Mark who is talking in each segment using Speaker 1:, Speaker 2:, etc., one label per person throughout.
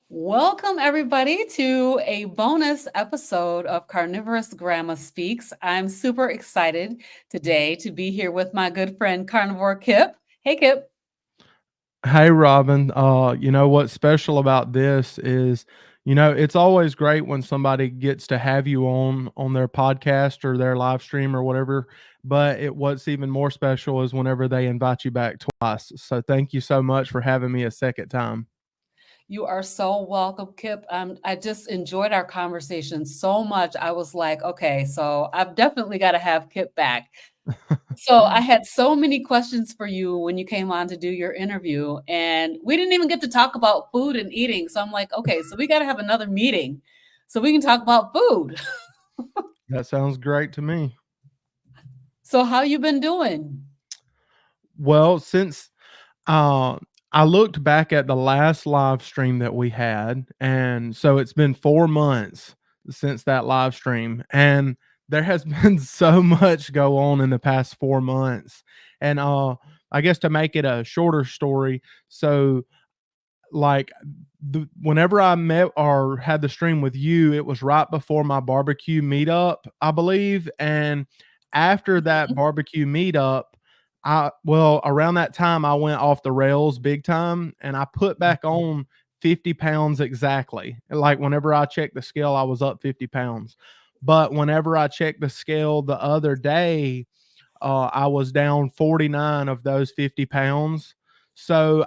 Speaker 1: Welcome, everybody, to a bonus episode of Carnivorous Grandma Speaks. I'm super excited today to be here with my good friend Carnivore Kipp. Hey, Kipp.
Speaker 2: Hey Robin, what's special about this is, it's always great when somebody gets to have you on their podcast or their live stream or whatever. But what's even more special is whenever they invite you back twice. So thank you so much for having me a second time.
Speaker 1: You are so welcome, Kipp. I just enjoyed our conversation so much. I was like, okay, so I've definitely got to have Kipp back. So I had so many questions for you when you came on to do your interview, and we didn't even get to talk about food and eating. So I'm like, okay, so we got to have another meeting so we can talk about food.
Speaker 2: That sounds great to me.
Speaker 1: So how you been doing?
Speaker 2: Well, since uh, I looked back at the last live stream that we had, and so it's been 4 months since that live stream, and there has been so much go on in the past 4 months. And I guess to make it a shorter story, so like whenever I met or had the stream with you, it was right before my barbecue meetup, I believe. And after that
Speaker 1: Mhm.
Speaker 2: barbecue meetup, around that time I went off the rails big time and I put back on 50 pounds exactly. Like whenever I checked the scale, I was up 50 pounds. But whenever I checked the scale the other day, I was down 49 of those 50 pounds. So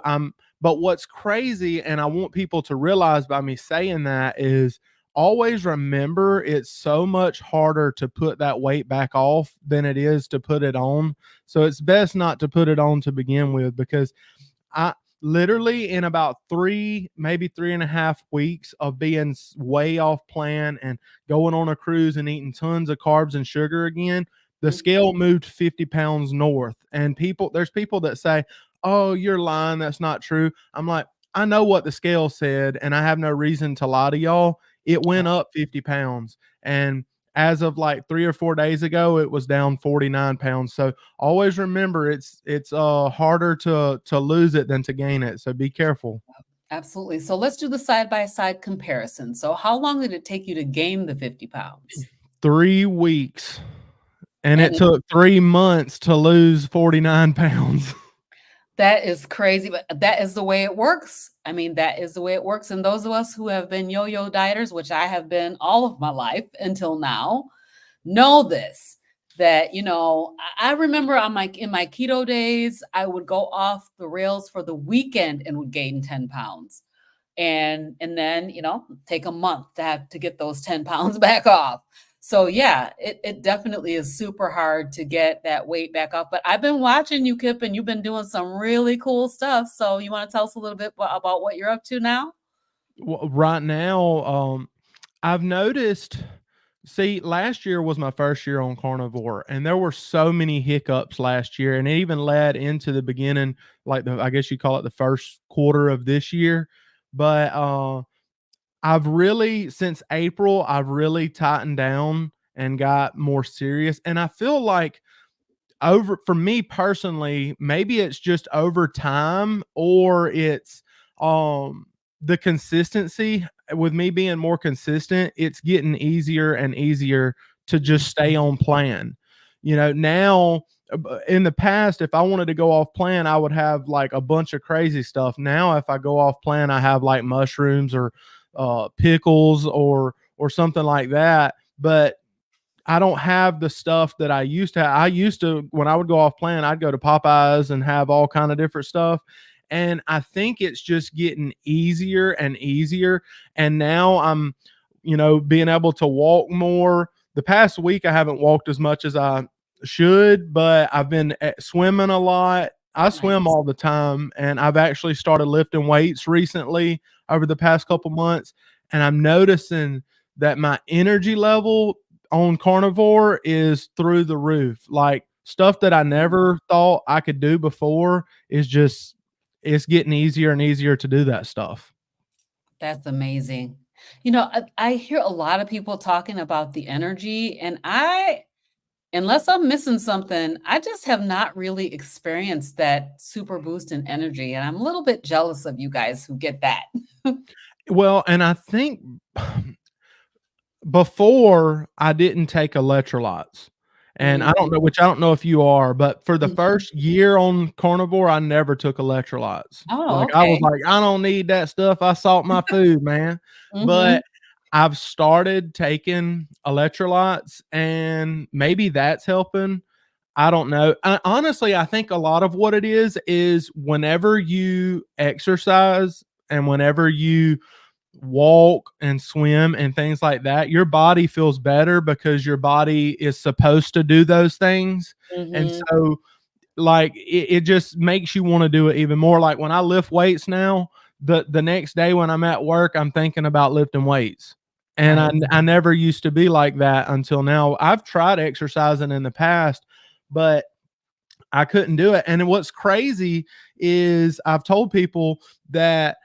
Speaker 2: but what's crazy, and I want people to realize by me saying that, is always remember it's so much harder to put that weight back off than it is to put it on. So it's best not to put it on to begin with, because I literally in about maybe 3.5 weeks of being way off plan and going on a cruise and eating tons of carbs and sugar again, the scale moved 50 pounds north. And there's people that say, "Oh, you're lying. That's not true." I'm like, I know what the scale said, and I have no reason to lie to y'all. It went up 50 pounds. And as of like 3 or 4 days ago, it was down 49 pounds. So always remember it's harder to lose it than to gain it. So be careful.
Speaker 1: Absolutely. So let's do the side by side comparison. So how long did it take you to gain the 50 pounds?
Speaker 2: 3 weeks. And
Speaker 1: And
Speaker 2: it took 3 months to lose 49 pounds.
Speaker 1: that is crazy, but that is the way it works. I mean, that is the way it works. And those of us who have been yo-yo dieters, which I have been all of my life until now, know this, that I remember on my in my keto days, I would go off the rails for the weekend and would gain 10 pounds. And then, take a month to have to get those 10 pounds back off. So yeah, it definitely is super hard to get that weight back off. But I've been watching you, Kip, and you've been doing some really cool stuff. So you want to tell us a little bit about what you're up to now?
Speaker 2: Well, right now, I've noticed. See, last year was my first year on Carnivore, and there were so many hiccups last year, and it even led into the beginning, like I guess you call it the first quarter of this year. But I've really, since April, I've really tightened down and got more serious, and I feel like over for me personally, maybe it's just over time, or it's um the consistency. With me being more consistent, it's getting easier and easier to just stay on plan. Now, in the past, if I wanted to go off plan, I would have like a bunch of crazy stuff. Now if I go off plan, I have like mushrooms or pickles or something like that. But I don't have the stuff that I used to. I used to, when I would go off plan, I'd go to Popeyes and have all kind of different stuff. And I think it's just getting easier and easier. And now I'm, being able to walk more. The past week I haven't walked as much as I should, but I've been swimming a lot. I swim
Speaker 1: Nice.
Speaker 2: all the time, and I've actually started lifting weights recently over the past couple months, and I'm noticing that my energy level on Carnivore is through the roof. Like stuff that I never thought I could do before is just it's getting easier and easier to do that stuff.
Speaker 1: That's amazing. I hear a lot of people talking about the energy, and unless I'm missing something, I just have not really experienced that super boost in energy, and I'm a little bit jealous of you guys who get that.
Speaker 2: Well, and I think before I didn't take electrolytes. And I don't
Speaker 1: Mhm.
Speaker 2: know, which I don't know if you are, but for the
Speaker 1: Mhm.
Speaker 2: first year on Carnivore, I never took electrolytes.
Speaker 1: Oh,
Speaker 2: Like, I was
Speaker 1: okay.
Speaker 2: like, "I don't need that stuff, I salt my food, man." But
Speaker 1: Mhm.
Speaker 2: I've started taking electrolytes, and maybe that's helping. I don't know. Honestly, I think a lot of what it is whenever you exercise and whenever you walk and swim and things like that, your body feels better because your body is supposed to do those things. And
Speaker 1: Mhm.
Speaker 2: so, like, it just makes you want to do it even more. Like when I lift weights now, the next day when I'm at work, I'm thinking about lifting weights. And I
Speaker 1: Nice.
Speaker 2: I never used to be like that until now. I've tried exercising in the past, but I couldn't do it. And what's crazy is I've told people that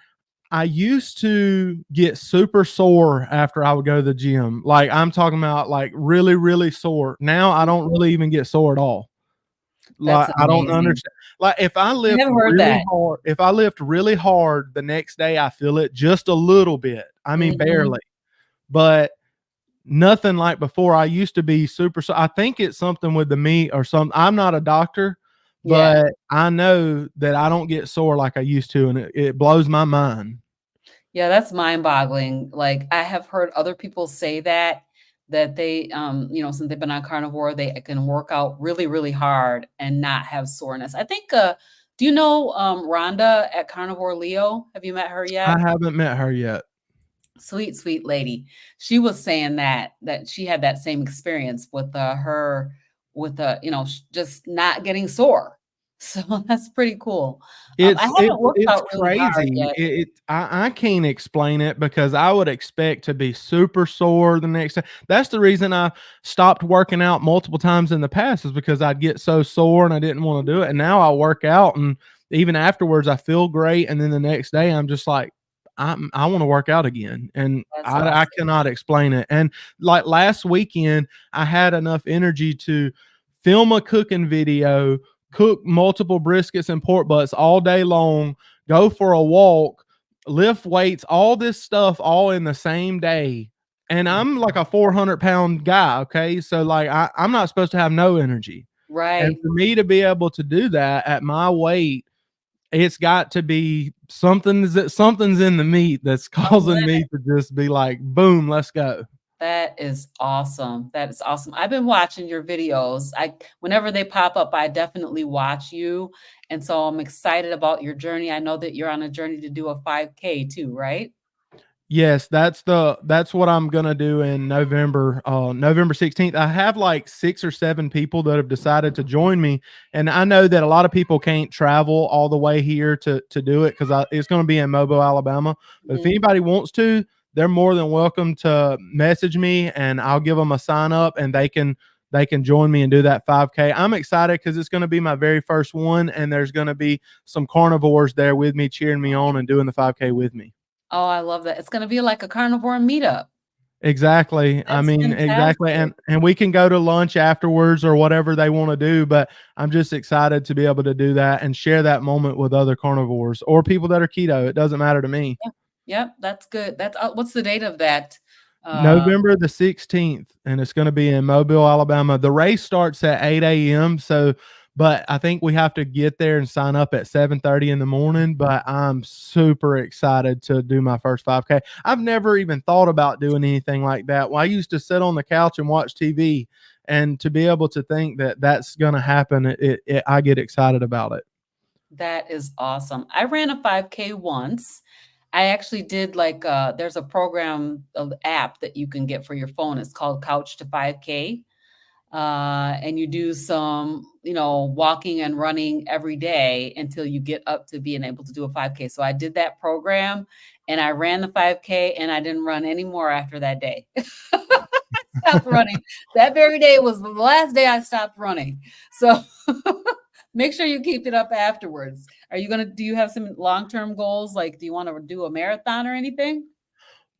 Speaker 2: I used to get super sore after I would go to the gym. Like, I'm talking about, like, really, really sore. Now I don't really even get sore at all.
Speaker 1: That's
Speaker 2: Like, I don't
Speaker 1: amazing.
Speaker 2: understand. Like,
Speaker 1: I never heard that.
Speaker 2: if I lift really hard the next day, I feel it just a little bit. I mean,
Speaker 1: Mhm.
Speaker 2: barely, but nothing like before. I used to be super so I think it's something with the meat or something. I'm not a doctor,
Speaker 1: Yeah.
Speaker 2: but I know that I don't get sore like I used to, and it blows my mind.
Speaker 1: Yeah, that's mind-boggling. Like, I have heard other people say that they, since they've been on carnivore, they can work out really, really hard and not have soreness. I think, do you know, Rhonda at Carnivore Leo? Have you met her
Speaker 2: I
Speaker 1: yet?
Speaker 2: haven't met her yet.
Speaker 1: Sweet, sweet lady. She was saying that she had that same experience with, her with, just not getting sore. So that's pretty cool. I haven't worked
Speaker 2: It's
Speaker 1: out really hard
Speaker 2: crazy.
Speaker 1: yet.
Speaker 2: I can't explain it because I would expect to be super sore the next day. That's the reason I stopped working out multiple times in the past, is because I'd get so sore and I didn't wanna do it, and now I work out, and even afterwards, I feel great, and then the next day, I'm just like, I wanna work out again, and
Speaker 1: That's
Speaker 2: I
Speaker 1: awesome.
Speaker 2: cannot explain it. And, like, last weekend, I had enough energy to film a cooking video, cook multiple briskets and pork butts all day long, go for a walk, lift weights, all this stuff all in the same day. And I'm like a 400-pound guy. Okay. So, like, I'm not supposed to have no energy. And
Speaker 1: Right.
Speaker 2: for me to be able to do that at my weight, it's got to be something's in the meat that's
Speaker 1: Oh,
Speaker 2: causing me to just be like, boom, let's go.
Speaker 1: that is awesome. That is awesome. I've been watching your videos. Whenever they pop up, I definitely watch you, and so I'm excited about your journey. I know that you're on a journey to do a 5K too, right?
Speaker 2: Yes, that's what I'm gonna do in November, November 16th. I have like 6 or 7 people that have decided to join me, and I know that a lot of people can't travel all the way here to do it because it's gonna be in Mobile, Alabama. But if
Speaker 1: Mhm.
Speaker 2: anybody wants to, they're more than welcome to message me, and I'll give them a sign up, and they can join me and do that 5K. I'm excited because it's gonna be my very first one, and there's gonna be some carnivores there with me, cheering me on and doing the 5K with me.
Speaker 1: Oh, I love that. It's gonna be like a carnivore meetup.
Speaker 2: Exactly. I
Speaker 1: That's
Speaker 2: mean, exactly,
Speaker 1: fantastic.
Speaker 2: and we can go to lunch afterwards or whatever they wanna do, but I'm just excited to be able to do that and share that moment with other carnivores or people that are keto. It doesn't matter to me.
Speaker 1: Yeah. Yep, that's good. What's the date of that? Uh,
Speaker 2: November the 16th, and it's gonna be in Mobile, Alabama. The race starts at 8 a.m., so but I think we have to get there and sign up at 7:30 in the morning, but I'm super excited to do my first 5K. I've never even thought about doing anything like that. Well, I used to sit on the couch and watch TV, and to be able to think that that's gonna happen, I get excited about it.
Speaker 1: that is awesome. I ran a 5K once. I actually did like there's a program, app that you can get for your phone. It's called Couch to 5K. And you do some, walking and running every day until you get up to being able to do a 5K. So I did that program and I ran the 5K and I didn't run anymore after that day. Stopped running. That very day was the last day I stopped running. So make sure you keep it up afterwards. Do you have some long-term goals? Like, do you want to do a marathon or anything?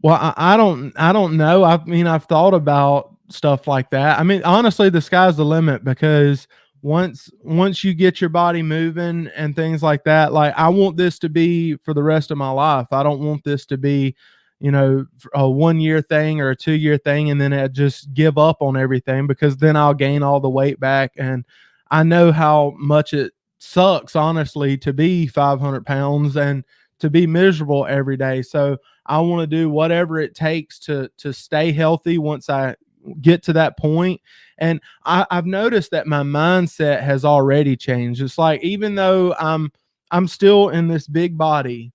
Speaker 2: Well, I don't know. I mean, I've thought about stuff like that. I mean, honestly, the sky's the limit because once you get your body moving and things like that, like I want this to be for the rest of my life. I don't want this to be, a 1 year thing or a 2 year thing, and then I just give up on everything, because then I'll gain all the weight back. And I know how much it sucks, honestly, to be 500 pounds and to be miserable every day. So I want to do whatever it takes to stay healthy once I get to that point. And I've noticed that my mindset has already changed. It's like, even though I'm still in this big body,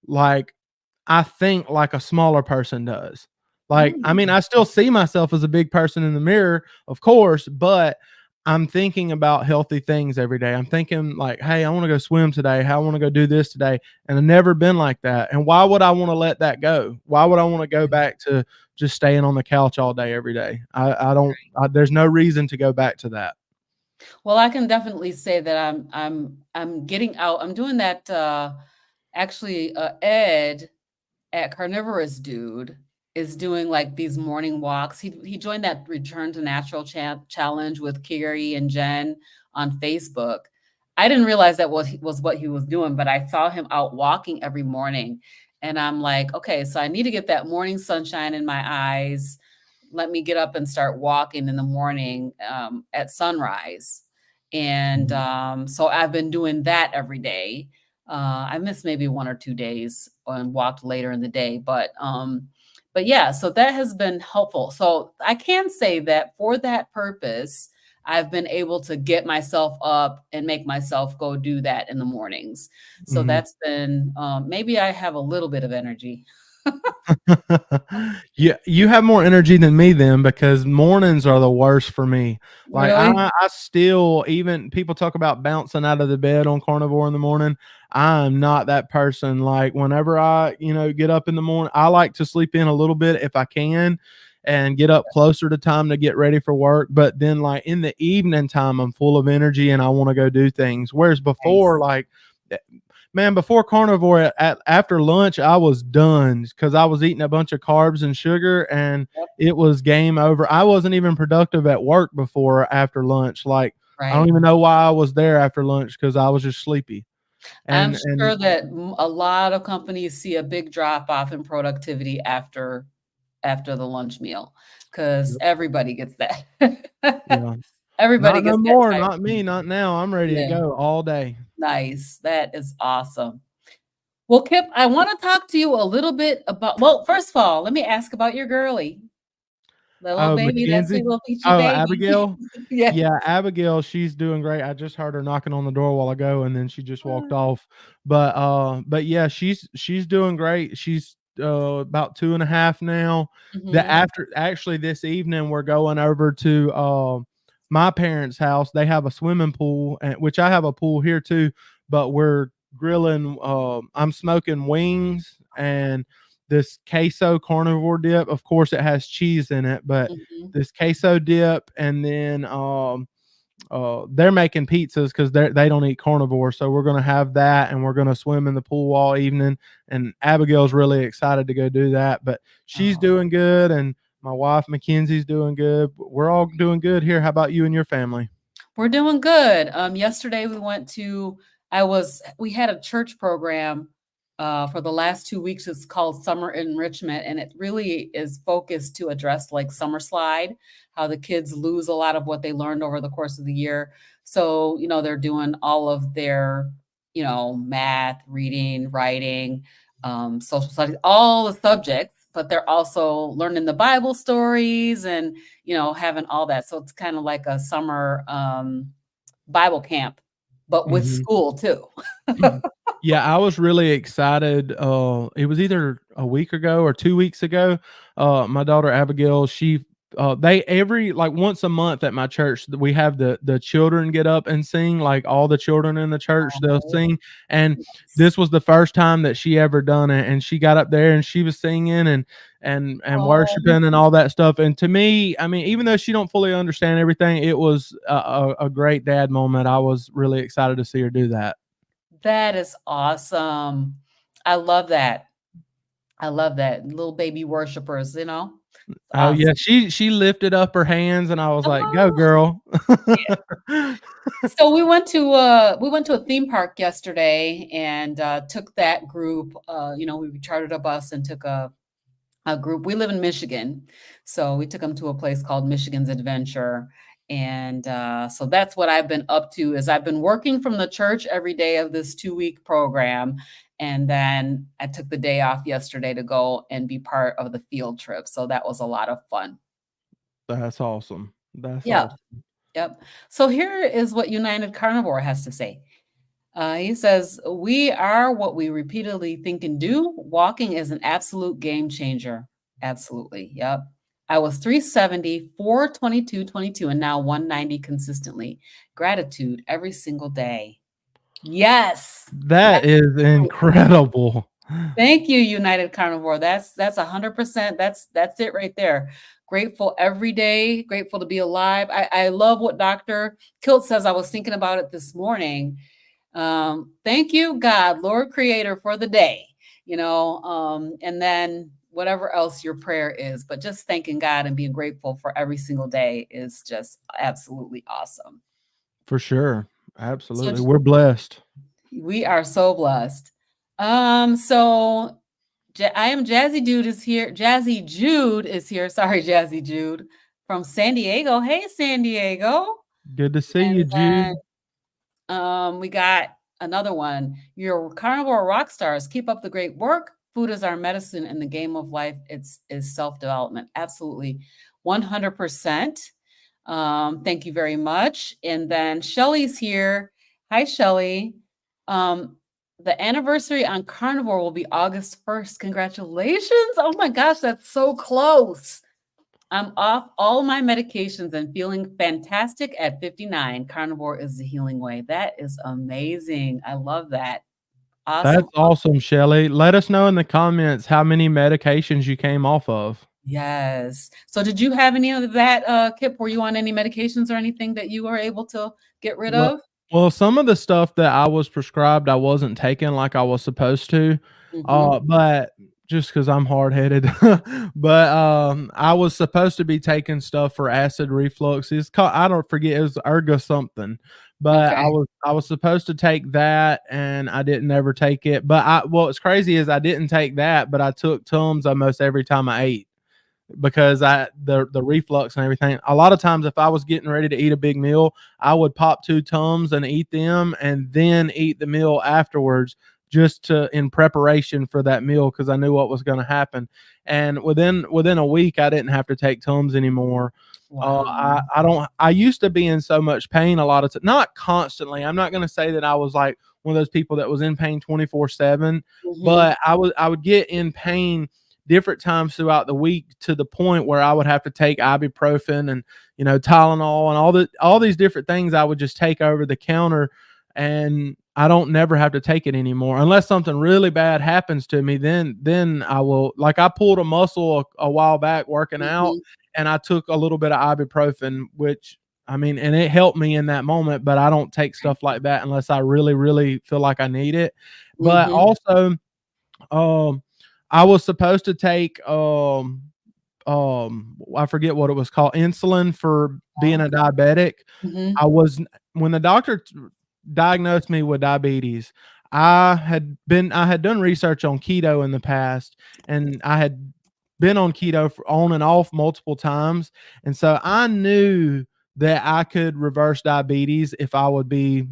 Speaker 2: like I think like a smaller person does. Like, I mean,
Speaker 1: Mm.
Speaker 2: I still see myself as a big person in the mirror, of course, but I'm thinking about healthy things every day. I'm thinking like, hey, I want to go swim today. Hey, I want to go do this today. And I've never been like that. And why would I want to let that go? Why would I want to go back to just staying on the couch all day every day? I don't, there's no reason to go back to that.
Speaker 1: Well, I can definitely say that I'm getting out. I'm doing that actually Ed at Carnivorous Dude is doing like these morning walks. He joined that Return to Natural challenge with Kiri and Jen on Facebook. I didn't realize that was what he was doing, but I saw him out walking every morning, and I'm like, okay, so I need to get that morning sunshine in my eyes. Let me get up and start walking in the morning at sunrise. And
Speaker 2: Mhm.
Speaker 1: so I've been doing that every day. I missed maybe 1 or 2 days and walked later in the day, but yeah, so that has been helpful. So I can say that for that purpose, I've been able to get myself up and make myself go do that in the mornings. So
Speaker 2: Mhm.
Speaker 1: that's been maybe I have a little bit of energy.
Speaker 2: Yeah, you have more energy than me then, because mornings are the worst for me. Like
Speaker 1: Really?
Speaker 2: I still, even people talk about bouncing out of the bed on Carnivore in the morning. I'm not that person. Like whenever I, get up in the morning, I like to sleep in a little bit if I can and get up closer to time to get ready for work. But then like in the evening time, I'm full of energy and I want to go do things. Whereas
Speaker 1: Nice.
Speaker 2: before, like man, before Carnivore, after lunch, I was done because I was eating a bunch of carbs and sugar, and
Speaker 1: Yep.
Speaker 2: it was game over. I wasn't even productive at work before after lunch. Like, I don't
Speaker 1: Right.
Speaker 2: even know why I was there after lunch, because I was just sleepy.
Speaker 1: I'm
Speaker 2: And
Speaker 1: sure that a lot of companies see a big drop off in productivity after the lunch meal because everybody gets that.
Speaker 2: yeah,
Speaker 1: Everybody
Speaker 2: not no
Speaker 1: gets that
Speaker 2: more,
Speaker 1: tired.
Speaker 2: not me, not now. I'm ready to
Speaker 1: Yeah,
Speaker 2: go all day.
Speaker 1: nice. That is awesome. Well, Kip, I want to talk to you a little bit about, well, first of all, let me ask about your girlie, the little
Speaker 2: Oh,
Speaker 1: baby, that
Speaker 2: Mackenzie?
Speaker 1: sweet little peachy
Speaker 2: Oh,
Speaker 1: baby.
Speaker 2: Abigail?
Speaker 1: Yeah.
Speaker 2: Yeah, Abigail, she's doing great. I just heard her knocking on the door while ago, and then she just walked off. But yeah, she's doing great. She's about 2.5 now. The
Speaker 1: Mhm.
Speaker 2: after Actually, this evening we're going over to my parents' house. They have a swimming pool, and which I have a pool here too, but we're grilling. I'm smoking wings and this queso carnivore dip. Of course, it has cheese in it, but
Speaker 1: Mhm.
Speaker 2: this queso dip, and then they're making pizzas because they don't eat carnivore, so we're gonna have that, and we're gonna swim in the pool all evening. And Abigail's really excited to go do that, but she's
Speaker 1: Oh.
Speaker 2: doing good, and my wife Mackenzie's doing good. We're all doing good here. How about you and your family?
Speaker 1: We're doing good. Yesterday we went to we had a church program for the last 2 weeks. It's called Summer Enrichment, and it really is focused to address like summer slide, how the kids lose a lot of what they learned over the course of the year. So, they're doing all of their, math, reading, writing, social studies, all the subjects, but they're also learning the Bible stories and having all that. So it's kind of like a summer Bible camp, but with
Speaker 2: Mhm.
Speaker 1: school too.
Speaker 2: Yeah, I was really excited. It was either a week ago or 2 weeks ago. My daughter Abigail, they every like once a month at my church, we have the children get up and sing. Like all the children in the church, they'll
Speaker 1: Oh,
Speaker 2: sing. And
Speaker 1: yes.
Speaker 2: this was the first time that she ever done it. And she got up there and she was singing and
Speaker 1: Oh,
Speaker 2: worshiping and all that stuff. And to me, I mean, even though she don't fully understand everything, it was a great dad moment. I was really excited to see her do that.
Speaker 1: that is awesome. I love that. I love that. Little baby worshipers.
Speaker 2: Oh, yeah,
Speaker 1: Awesome.
Speaker 2: she lifted up her hands, and I was like, "Go,
Speaker 1: Oh,
Speaker 2: girl."
Speaker 1: yeah. So we went to a theme park yesterday and took that group. We chartered a bus and took a group. We live in Michigan, so we took them to a place called Michigan's Adventure, and so that's what I've been up to. Is I've been working from the church every day of this 2 week program, and then I took the day off yesterday to go and be part of the field trip. So that was a lot of fun.
Speaker 2: That's awesome. That's
Speaker 1: Yep,
Speaker 2: awesome.
Speaker 1: yep. So here is what United Carnivore has to say. He says, "We are what we repeatedly think and do. Walking is an absolute game changer." Absolutely. Yep. I was 370, 422, 22, and now 190 consistently. Gratitude every single day. Yes.
Speaker 2: That
Speaker 1: That's
Speaker 2: is
Speaker 1: true.
Speaker 2: incredible.
Speaker 1: Thank you, United Carnivore. That's 100%. That's it right there. Grateful every day. Grateful to be alive. I love what Dr. Kilt says. I was thinking about it this morning. Thank you, God, Lord Creator, for the day, and then whatever else your prayer is, but just thanking God and being grateful for every single day is just absolutely awesome.
Speaker 2: For sure.
Speaker 1: So
Speaker 2: Absolutely. We're blessed.
Speaker 1: we are so blessed. So I am Jazzy Dude is here. Jazzy Jude is here. Sorry, Jazzy Jude from San Diego. Hey, San Diego.
Speaker 2: Good to see you,
Speaker 1: And then
Speaker 2: Jude.
Speaker 1: we got another one. Your carnivore rock stars. Keep up the great work. Food is our medicine, and the game of life is self development. Absolutely, 100%. Thank you very much. And then Shelly's here. Hi, Shelly. Um, the anniversary on Carnivore will be August 1st. Congratulations. Oh my gosh, that's so close. I'm off all my medications and feeling fantastic at 59. Carnivore is the healing way. That is amazing. I love that.
Speaker 2: That's
Speaker 1: Awesome.
Speaker 2: awesome, Shelly. Let us know in the comments how many medications you came off of.
Speaker 1: Yes. So did you have any of that, Kip? Were you on any medications or anything that you were able to get rid
Speaker 2: Well
Speaker 1: of?
Speaker 2: well, some of the stuff that I was prescribed, I wasn't taking like I was supposed to,
Speaker 1: Mhm.
Speaker 2: but just because 'cause I'm hard-headed. But, I was supposed to be taking stuff for acid reflux. It's called I don't forget, it was Ergo something, but
Speaker 1: Okay.
Speaker 2: I was supposed to take that, and I didn't ever take it, but what's crazy is I didn't take that, but I took Tums almost every time I ate because the reflux and everything. A lot of times, if I was getting ready to eat a big meal, I would pop two Tums and eat them, and then eat the meal afterwards, just to in preparation for that meal because I knew what was going to happen. And within a week, I didn't have to take Tums anymore.
Speaker 1: Wow.
Speaker 2: I don't. I used to be in so much pain a lot of not constantly. I'm not going to say that I was like one of those people that was in pain 24/7,
Speaker 1: Mhm.
Speaker 2: but I would get in pain different times throughout the week to the point where I would have to take ibuprofen and Tylenol and all these different things I would just take over the counter, and I don't never have to take it anymore unless something really bad happens to me. Then I will, like, I pulled a muscle a while back working out,
Speaker 1: Mhm.
Speaker 2: and I took a little bit of ibuprofen, which I mean, and it helped me in that moment. But I don't take stuff like that unless I really really feel like I need it. But
Speaker 1: Mhm.
Speaker 2: also, um, I was supposed to take I forget what it was called, insulin for being a
Speaker 1: Okay.
Speaker 2: diabetic.
Speaker 1: Mhm.
Speaker 2: I was When the doctor diagnosed me with diabetes, I had done research on keto in the past, and I had been on keto for on and off multiple times, and so I knew that I could reverse diabetes if I would be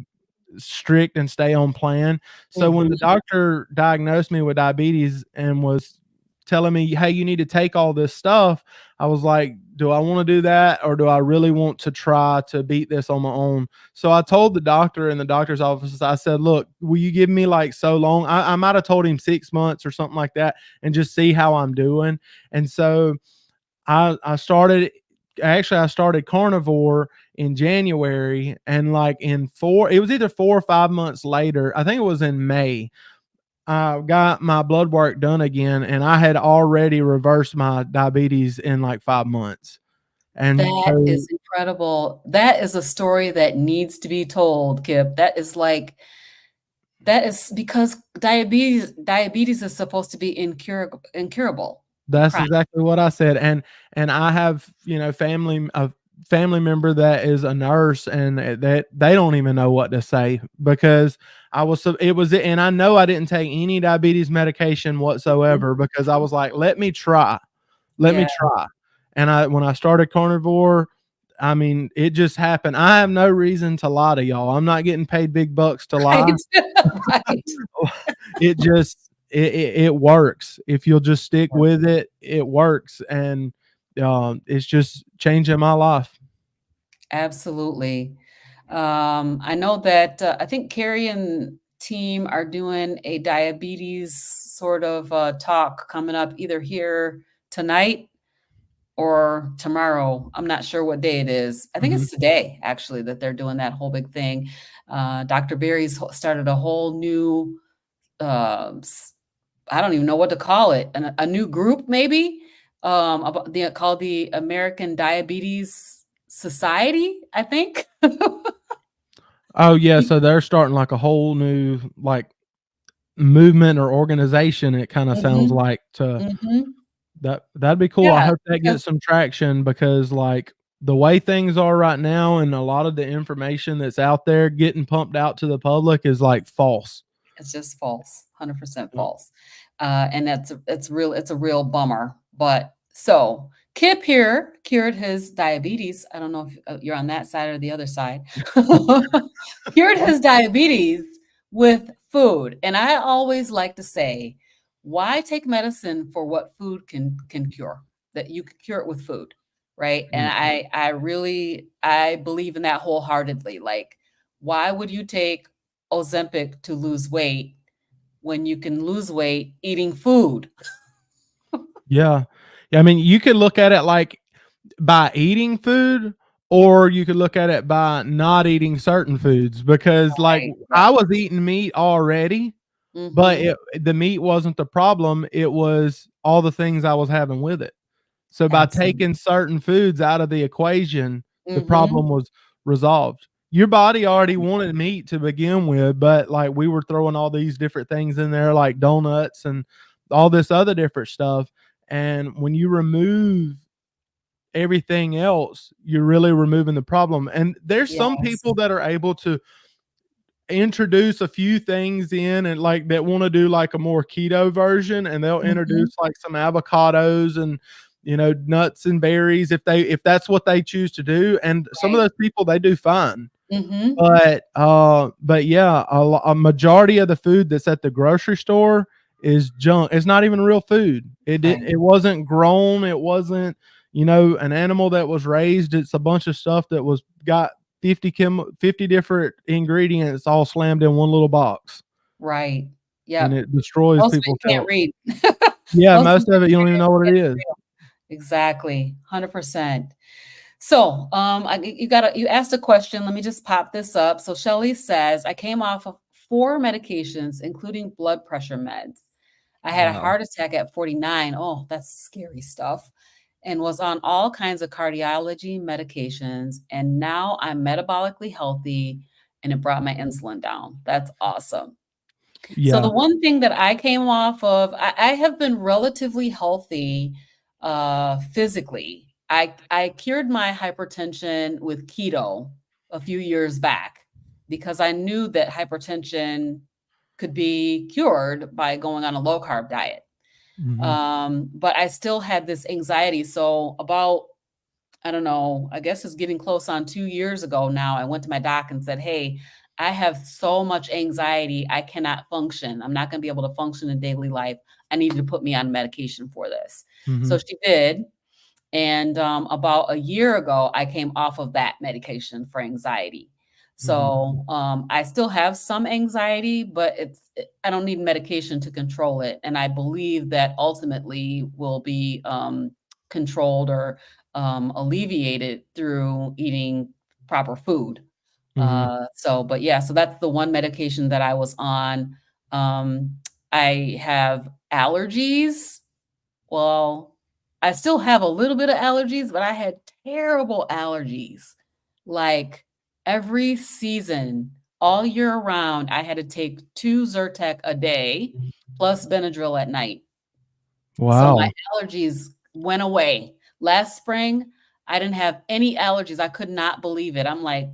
Speaker 2: strict and stay on plan. So when the
Speaker 1: Mhm.
Speaker 2: doctor diagnosed me with diabetes and was telling me, "Hey, you need to take all this stuff," I was like, "Do I want to do that, or do I really want to try to beat this on my own?" So I told the doctor in the doctor's office, I said, "Look, will you give me like so long?" I might have told him 6 months or something like that, and just see how I'm doing. And so I started I started Carnivore in January, and like in it was either 4 or 5 months later, I think it was in May, I got my blood work done again, and I had already reversed my diabetes in like 5 months. And
Speaker 1: That
Speaker 2: so
Speaker 1: is incredible. That is a story that needs to be told, Kip. That is because diabetes is supposed to be incurable.
Speaker 2: That's
Speaker 1: Crying.
Speaker 2: exactly what I said, and I have, family a family member that is a nurse, and that they don't even know what to say because I was so it was and I know I didn't take any diabetes medication
Speaker 1: Mhm.
Speaker 2: whatsoever because I was like, "Let me try. Let me
Speaker 1: Yeah.
Speaker 2: try." And when I started Carnivore, I mean, it just happened. I have no reason to lie to y'all. I'm not getting paid big bucks to
Speaker 1: Right.
Speaker 2: lie.
Speaker 1: Right.
Speaker 2: It just it works. If you'll just stick with it, it works, and it's just changing my life.
Speaker 1: Absolutely. I know that I think Carrie and team are doing a diabetes sort of talk coming up either here tonight or tomorrow. I'm not sure what day it is. I think
Speaker 2: Mhm.
Speaker 1: it's today, actually, that they're doing that whole big thing. Dr. Berry's started a whole new, I don't even know what to call it, a new group, maybe, about called the American Diabetes Society, I think.
Speaker 2: Oh, yeah, so they're starting, like, a whole new, like, movement or organization, it kinda sounds
Speaker 1: Mhm,
Speaker 2: like to
Speaker 1: mhm.
Speaker 2: that'd be cool. I
Speaker 1: Yeah,
Speaker 2: hope that
Speaker 1: because
Speaker 2: gets some traction because, like, the way things are right now and a lot of the information that's out there getting pumped out to the public is, like, false.
Speaker 1: it's just false, 100%
Speaker 2: Yep.
Speaker 1: false. And it's a real bummer. But so Kip here cured his diabetes. I don't know if you're on that side or the other side. Cured his diabetes with food. And I always like to say, why take medicine for what food can cure? That you can cure it with food, right? And
Speaker 2: Yeah.
Speaker 1: I believe in that wholeheartedly. Like, why would you take Ozempic to lose weight when you can lose weight eating food?
Speaker 2: Yeah. Yeah, I mean, you could look at it like by eating food, or you could look at it by not eating certain foods because, like,
Speaker 1: Right,
Speaker 2: I
Speaker 1: yep.
Speaker 2: was eating meat already, but
Speaker 1: Mhm.
Speaker 2: the meat wasn't the problem, it was all the things I was having with it. So by
Speaker 1: Absolutely.
Speaker 2: taking certain foods out of the equation, the
Speaker 1: Mhm.
Speaker 2: problem was resolved. Your body already wanted meat to begin with, but, like, we were throwing all these different things in there like donuts and all this other different stuff, and when you remove everything else, you're really removing the problem, and there's some
Speaker 1: Yes.
Speaker 2: people that are able to introduce a few things in and like that want to do like a more keto version and they'll
Speaker 1: Mhm.
Speaker 2: introduce like some avocados and nuts and berries if that's what they choose to do, and some of
Speaker 1: Right.
Speaker 2: those people they do fine.
Speaker 1: Mhm.
Speaker 2: But yeah, a majority of the food that's at the grocery store is junk. It's not even real food.
Speaker 1: Right.
Speaker 2: It wasn't grown. It wasn't, an animal that was raised. It's a bunch of stuff that was got 50 different ingredients all slammed in one little box,
Speaker 1: Right.
Speaker 2: and
Speaker 1: Yep.
Speaker 2: it destroys
Speaker 1: Most of
Speaker 2: people's
Speaker 1: it you can't
Speaker 2: health.
Speaker 1: read.
Speaker 2: Yeah,
Speaker 1: Most of
Speaker 2: most
Speaker 1: it
Speaker 2: of it you don't even know what it
Speaker 1: it's
Speaker 2: is.
Speaker 1: real. Exactly. 100%. So, you asked a question. Let me just pop this up. So Shelly says, I came off of 4 medications, including blood pressure meds. I had a
Speaker 2: Wow.
Speaker 1: heart attack at 49. Oh, that's scary stuff. And was on all kinds of cardiology medications. And now I'm metabolically healthy and it brought my insulin down. That's awesome. So the
Speaker 2: Yeah.
Speaker 1: one thing that I came off of, I have been relatively healthy physically. I cured my hypertension with keto a few years back because I knew that hypertension could be cured by going on a low carb diet.
Speaker 2: Mhm.
Speaker 1: But I still had this anxiety. So about, I don't know, I guess it's getting close on 2 years ago now. I went to my doc and said, hey, I have so much anxiety. I cannot function. I'm not going to be able to function in daily life. I need you to put me on medication for this. So
Speaker 2: Mhm.
Speaker 1: she did. And about a year ago, I came off of that medication for anxiety.
Speaker 2: Mhm.
Speaker 1: So I still have some anxiety, but I don't need medication to control it. And I believe that ultimately will be controlled or alleviated through eating proper food.
Speaker 2: Mhm.
Speaker 1: But yeah, so that's the one medication that I was on. Um, I have allergies. Well, I still have a little bit of allergies, but I had terrible allergies. Like every season, all year round, I had to take 2 Zyrtec a day plus Benadryl at night. So my
Speaker 2: Wow.
Speaker 1: allergies went away. Last spring, I didn't have any allergies. I could not believe it. I'm like,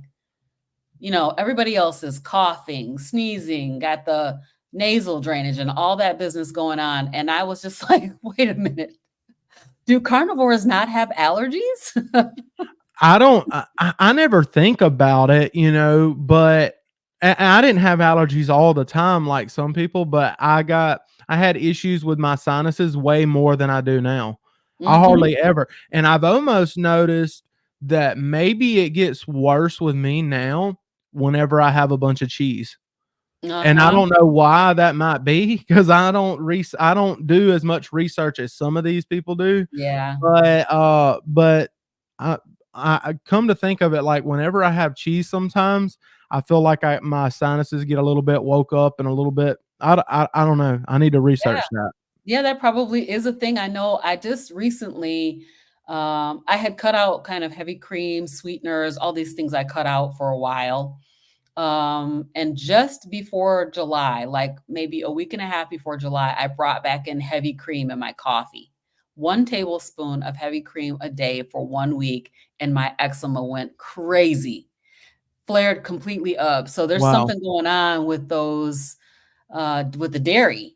Speaker 1: everybody else is coughing, sneezing, got the nasal drainage and all that business going on. And I was just like, wait a minute. Do carnivores not have allergies?
Speaker 2: I don't I never think about it, but I didn't have allergies all the time like some people, but I had issues with my sinuses way more than I do now. I
Speaker 1: Mhm.
Speaker 2: hardly ever, and I've almost noticed that maybe it gets worse with me now whenever I have a bunch of cheese. And I
Speaker 1: Uh-huh.
Speaker 2: don't know why that might be because I don't do as much research as some of these people do.
Speaker 1: Yeah.
Speaker 2: But I I come to think of it, like, whenever I have cheese sometimes, I feel like my sinuses get a little bit woke up and a little bit I don't know. I need to
Speaker 1: Yeah.
Speaker 2: research that.
Speaker 1: Yeah, that probably is a thing. I know I just recently, I had cut out kind of heavy cream, sweeteners, all these things I cut out for a while. And just before July, like maybe a week and a half before July, I brought back in heavy cream in my coffee. 1 tablespoon of heavy cream a day for 1 week, and my eczema went crazy, flared completely up. So there's
Speaker 2: Wow.
Speaker 1: something going on with the dairy.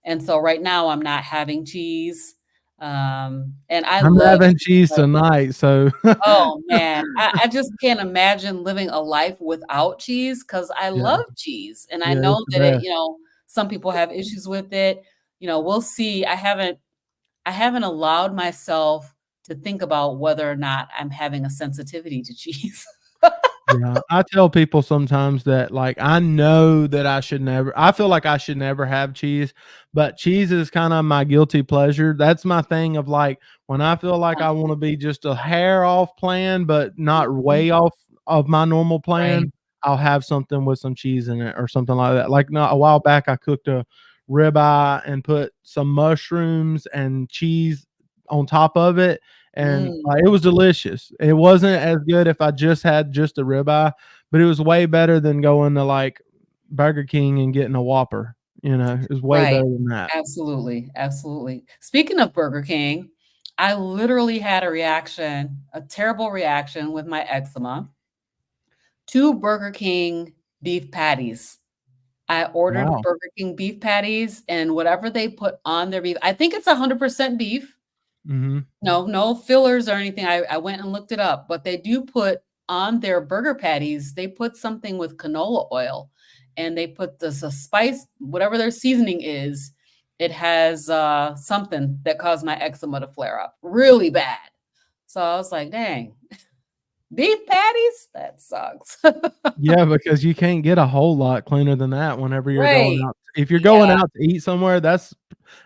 Speaker 1: And so right now I'm not having cheese. And I
Speaker 2: I'm
Speaker 1: love
Speaker 2: having
Speaker 1: cheese,
Speaker 2: cheese
Speaker 1: like,
Speaker 2: tonight, so
Speaker 1: oh, man, I just can't imagine living a life without cheese because I
Speaker 2: yeah,
Speaker 1: love cheese, and I
Speaker 2: yeah, it's
Speaker 1: know
Speaker 2: the
Speaker 1: that
Speaker 2: best.
Speaker 1: some people have issues with it. We'll see. I haven't allowed myself to think about whether or not I'm having a sensitivity to cheese.
Speaker 2: Yeah, I tell people sometimes that, like, I know that I feel like I should never have cheese, but cheese is kinda my guilty pleasure. That's my thing of, like, when I feel like I wanna be just a hair off plan, but not
Speaker 1: Mhm.
Speaker 2: way off of my normal
Speaker 1: Right.
Speaker 2: plan, I'll have something with some cheese in it or something like that. Like, no, a while back, I cooked a ribeye and put some mushrooms and cheese on top of it, and,
Speaker 1: Mm.
Speaker 2: it was delicious. It wasn't as good if I just had just a ribeye, but it was way better than going to, like, Burger King and getting a Whopper, it was way
Speaker 1: Right.
Speaker 2: better than that.
Speaker 1: Absolutely, absolutely. Speaking of Burger King, I literally had a terrible reaction with my eczema to Burger King beef patties. I ordered
Speaker 2: Wow.
Speaker 1: Burger King beef patties, and whatever they put on their beef, I think it's 100% beef.
Speaker 2: Mhm.
Speaker 1: No, no fillers or anything. I went and looked it up, but they do put on their burger patties, they put something with canola oil, and they put this a spice, whatever their seasoning is, it has, something that caused my eczema to flare up really bad. So I was like, "Dang, beef patties? That sucks."
Speaker 2: Yeah, because you can't get a whole lot cleaner than that whenever you're going
Speaker 1: Right.
Speaker 2: out. If you're going
Speaker 1: Yeah.
Speaker 2: out to eat somewhere, that's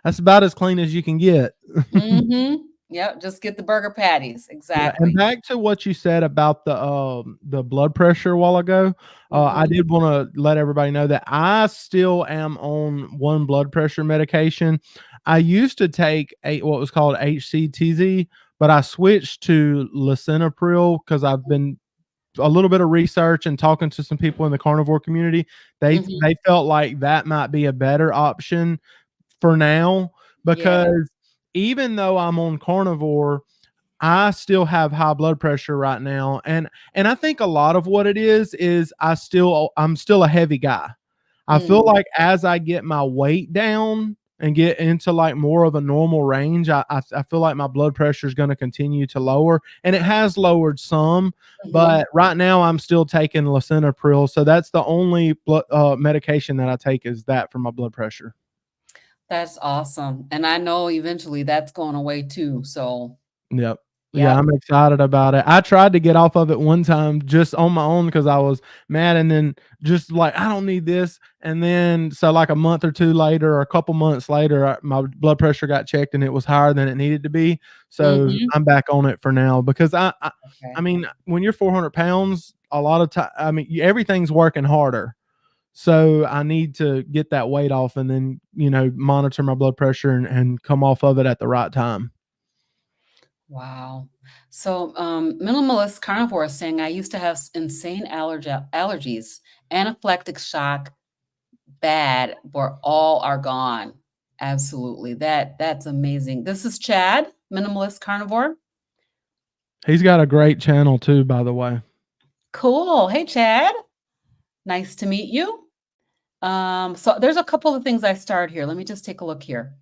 Speaker 2: about as clean as you can get.
Speaker 1: Mhm. Yep, just get the burger patties.
Speaker 2: Yeah, and
Speaker 1: Exactly.
Speaker 2: back to what you said about the blood pressure a while ago, I
Speaker 1: Mhm.
Speaker 2: did wanna let everybody know that I still am on 1 blood pressure medication. I used to take what was called HCTZ, but I switched to lisinopril because 'cause I've been a little bit of research and talking to some people in the carnivore community.
Speaker 1: Mhm.
Speaker 2: They felt like that might be a better option for now
Speaker 1: Yeah.
Speaker 2: because even though I'm on carnivore, I still have high blood pressure right now, and I think a lot of what it is I'm still a heavy guy. I feel
Speaker 1: Mm.
Speaker 2: like as I get my weight down and get into, like, more of a normal range, I feel like my blood pressure is gonna continue to lower, and it has lowered some,
Speaker 1: Mhm.
Speaker 2: but right now I'm still taking lisinopril, so that's the only medication that I take is that for my blood pressure.
Speaker 1: That's awesome, and I know eventually that's going away too, so
Speaker 2: Yep. Yeah,
Speaker 1: yep.
Speaker 2: I'm excited about it. I tried to get off of it one time just on my own because I was mad and then just like, "I don't need this," and then so, like, a month or 2 later or a couple months later, my blood pressure got checked and it was higher than it needed to be, so
Speaker 1: Mhm.
Speaker 2: I'm back on it for now because I
Speaker 1: Okay.
Speaker 2: mean, when you're 400 pounds, a lot of time I mean, everything's working harder, so I need to get that weight off and then, monitor my blood pressure and come off of it at the right time.
Speaker 1: Wow. So, minimalist carnivore is saying, "I used to have insane allergies, anaphylactic shock, bad, where all are gone." Absolutely. That's amazing. This is Chad, Minimalist Carnivore.
Speaker 2: He's got a great channel too, by the way.
Speaker 1: Cool. Hey, Chad. Nice to meet you. So there's a couple of things I started here. Let me just take a look here.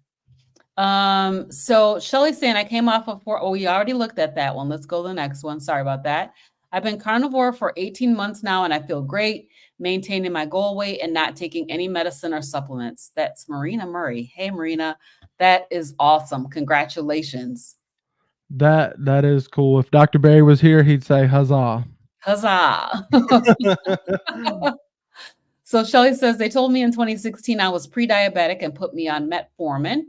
Speaker 1: So Shelly's saying I came off of we already looked at that one. Let's go to the next one. Sorry about that. I've been carnivore for 18 months now and I feel great, maintaining my goal weight and not taking any medicine or supplements. That's Marina Murray. Hey, Marina, that is awesome. Congratulations.
Speaker 2: That is cool. If Dr. Barry was here, he'd say huzzah.
Speaker 1: Huzzah. So Shelly says they told me in 2016 I was pre-diabetic and put me on metformin.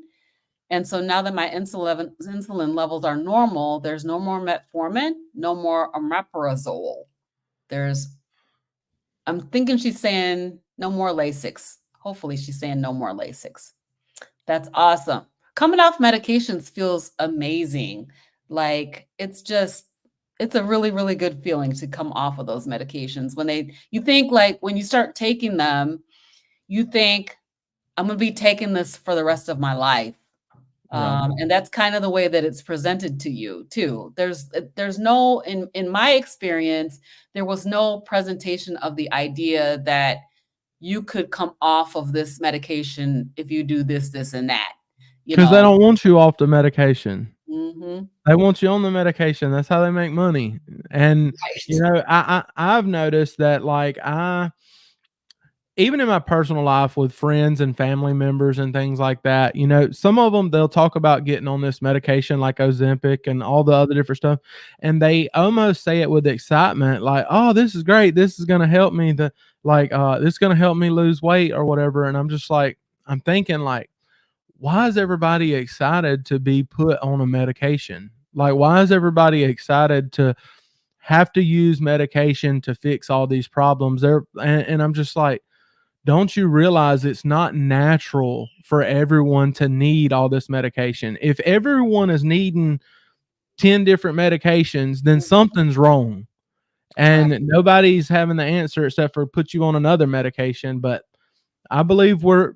Speaker 1: And so now that my insulin levels are normal, there's no more metformin, no more omeprazole. I'm thinking she's saying no more Lasix. Hopefully she's saying no more Lasix. That's awesome. Coming off medications feels amazing. Like it's a really, really good feeling to come off of those medications. You think like when you start taking them, you think I'm going to be taking this for the rest of my life.
Speaker 2: Yeah.
Speaker 1: And that's kind of the way that it's presented to you too. There's no, in my experience, there was no presentation of the idea that you could come off of this medication if you do this, this, and that, you
Speaker 2: Because they
Speaker 1: know?
Speaker 2: don't want you off the medication.
Speaker 1: Mhm.
Speaker 2: They want you on the medication. That's how they make money. And you
Speaker 1: Right.
Speaker 2: know, I've noticed that like even in my personal life with friends and family members and things like that, you know, some of them they'll talk about getting on this medication like Ozempic and all the other different stuff, and they almost say it with excitement, like, "Oh, this is great. This is going to help me. This is going to help me lose weight or whatever." And I'm just like, I'm thinking like, why is everybody excited to be put on a medication? Like, why is everybody excited to have to use medication to fix all these problems? And I'm just like, don't you realize it's not natural for everyone to need all this medication? If everyone is needing 10 different medications, then something's wrong.
Speaker 1: Right.
Speaker 2: And nobody's having the answer except for put you on another medication. But I believe when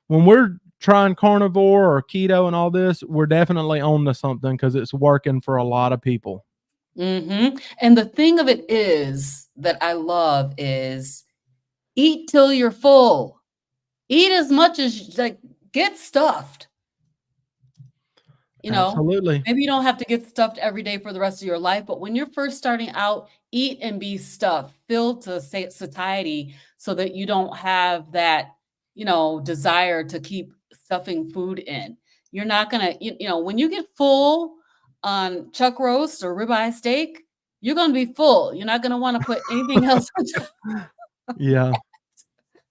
Speaker 2: we're trying carnivore or keto and all this, we're definitely on to something because it's working for a lot of people.
Speaker 1: And the thing of it is that I love is eat till you're full. Eat as much as like get stuffed. You know,
Speaker 2: Absolutely.
Speaker 1: maybe you don't have to get stuffed every day for the rest of your life, but when you're first starting out, eat and be stuffed, filled to satiety so that you don't have that, desire to keep stuffing food in. You're not going to, when you get full on chuck roast or ribeye steak, you're going to be full. You're not going to want to put anything else on top.
Speaker 2: Yeah.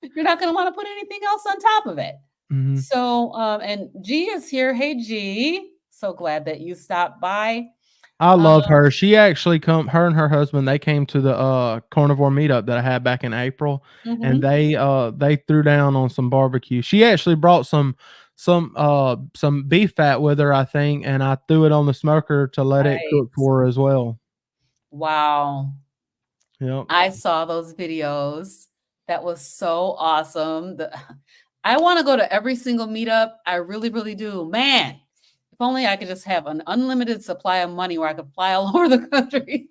Speaker 1: You're not going to want to put anything else on top of it.
Speaker 2: Mhm.
Speaker 1: So, and G is here. Hey, G. So glad that you stopped by.
Speaker 2: I
Speaker 1: Um,
Speaker 2: love her. She actually her and her husband, they came to the carnivore meetup that I had back in April, and
Speaker 1: mhm.
Speaker 2: they threw down on some barbecue. She actually brought some beef fat with her, I think, and I threw it on the smoker to let it cook
Speaker 1: Nice.
Speaker 2: for her as well.
Speaker 1: Wow.
Speaker 2: Yep.
Speaker 1: I saw those videos. That was so awesome. I want to go to every single meetup. I really, really do. Man, if only I could just have an unlimited supply of money where I could fly all over the country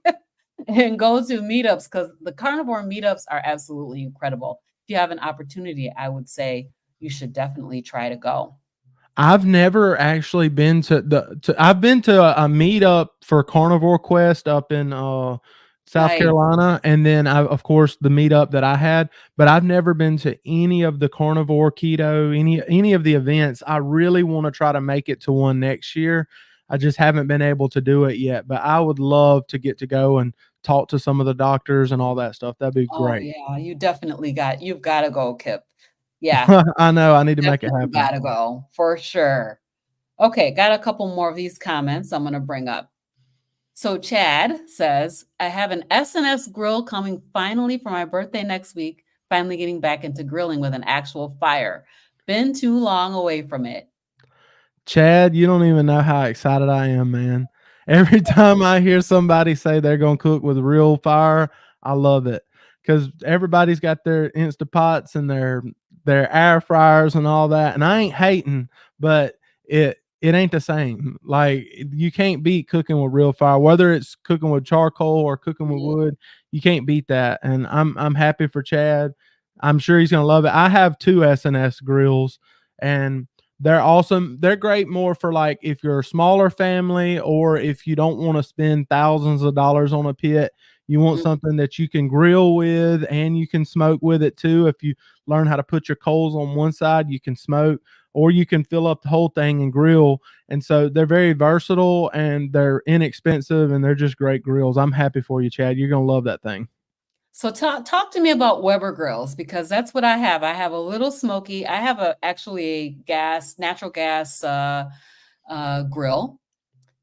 Speaker 1: and go to meetups because the carnivore meetups are absolutely incredible. If you have an opportunity, I would say you should definitely try to go.
Speaker 2: I've never actually been I've been to a meetup for Carnivore Quest up in South
Speaker 1: Nice.
Speaker 2: Carolina, and then of course the meetup that I had, but I've never been to any of the carnivore keto, any of the events. I really want to try to make it to one next year. I just haven't been able to do it yet, but I would love to get to go and talk to some of the doctors and all that stuff. That'd be
Speaker 1: Oh,
Speaker 2: great.
Speaker 1: yeah, you've gotta go, Kipp. Yeah,
Speaker 2: I know I need to make it
Speaker 1: definitely
Speaker 2: happen.
Speaker 1: gotta go, for sure. Okay, got a couple more of these comments I'm gonna bring up. So Chad says, "I have an S&S grill coming finally for my birthday next week, finally getting back into grilling with an actual fire. Been too long away from it."
Speaker 2: Chad, you don't even know how excited I am, man. Every time I hear somebody say they're gonna cook with real fire, I love it because everybody's got their Instapots and their air fryers and all that. And I ain't hating, but it ain't the same. Like you can't beat cooking with real fire, whether it's cooking with charcoal or cooking with
Speaker 1: Mhm.
Speaker 2: wood. You can't beat that. And I'm happy for Chad. I'm sure he's gonna love it. I have two SNS grills, and they're awesome. They're great more for like if you're a smaller family or if you don't want to spend thousands of dollars on a pit. You want
Speaker 1: Mhm.
Speaker 2: something that you can grill with and you can smoke with it too. If you learn how to put your coals on one side, you can smoke, or you can fill up the whole thing and grill. And so they're very versatile and they're inexpensive and they're just great grills. I'm happy for you, Chad. You're gonna love that thing.
Speaker 1: So talk to me about Weber grills because that's what I have. I have a little smoky. I have a actually a natural gas grill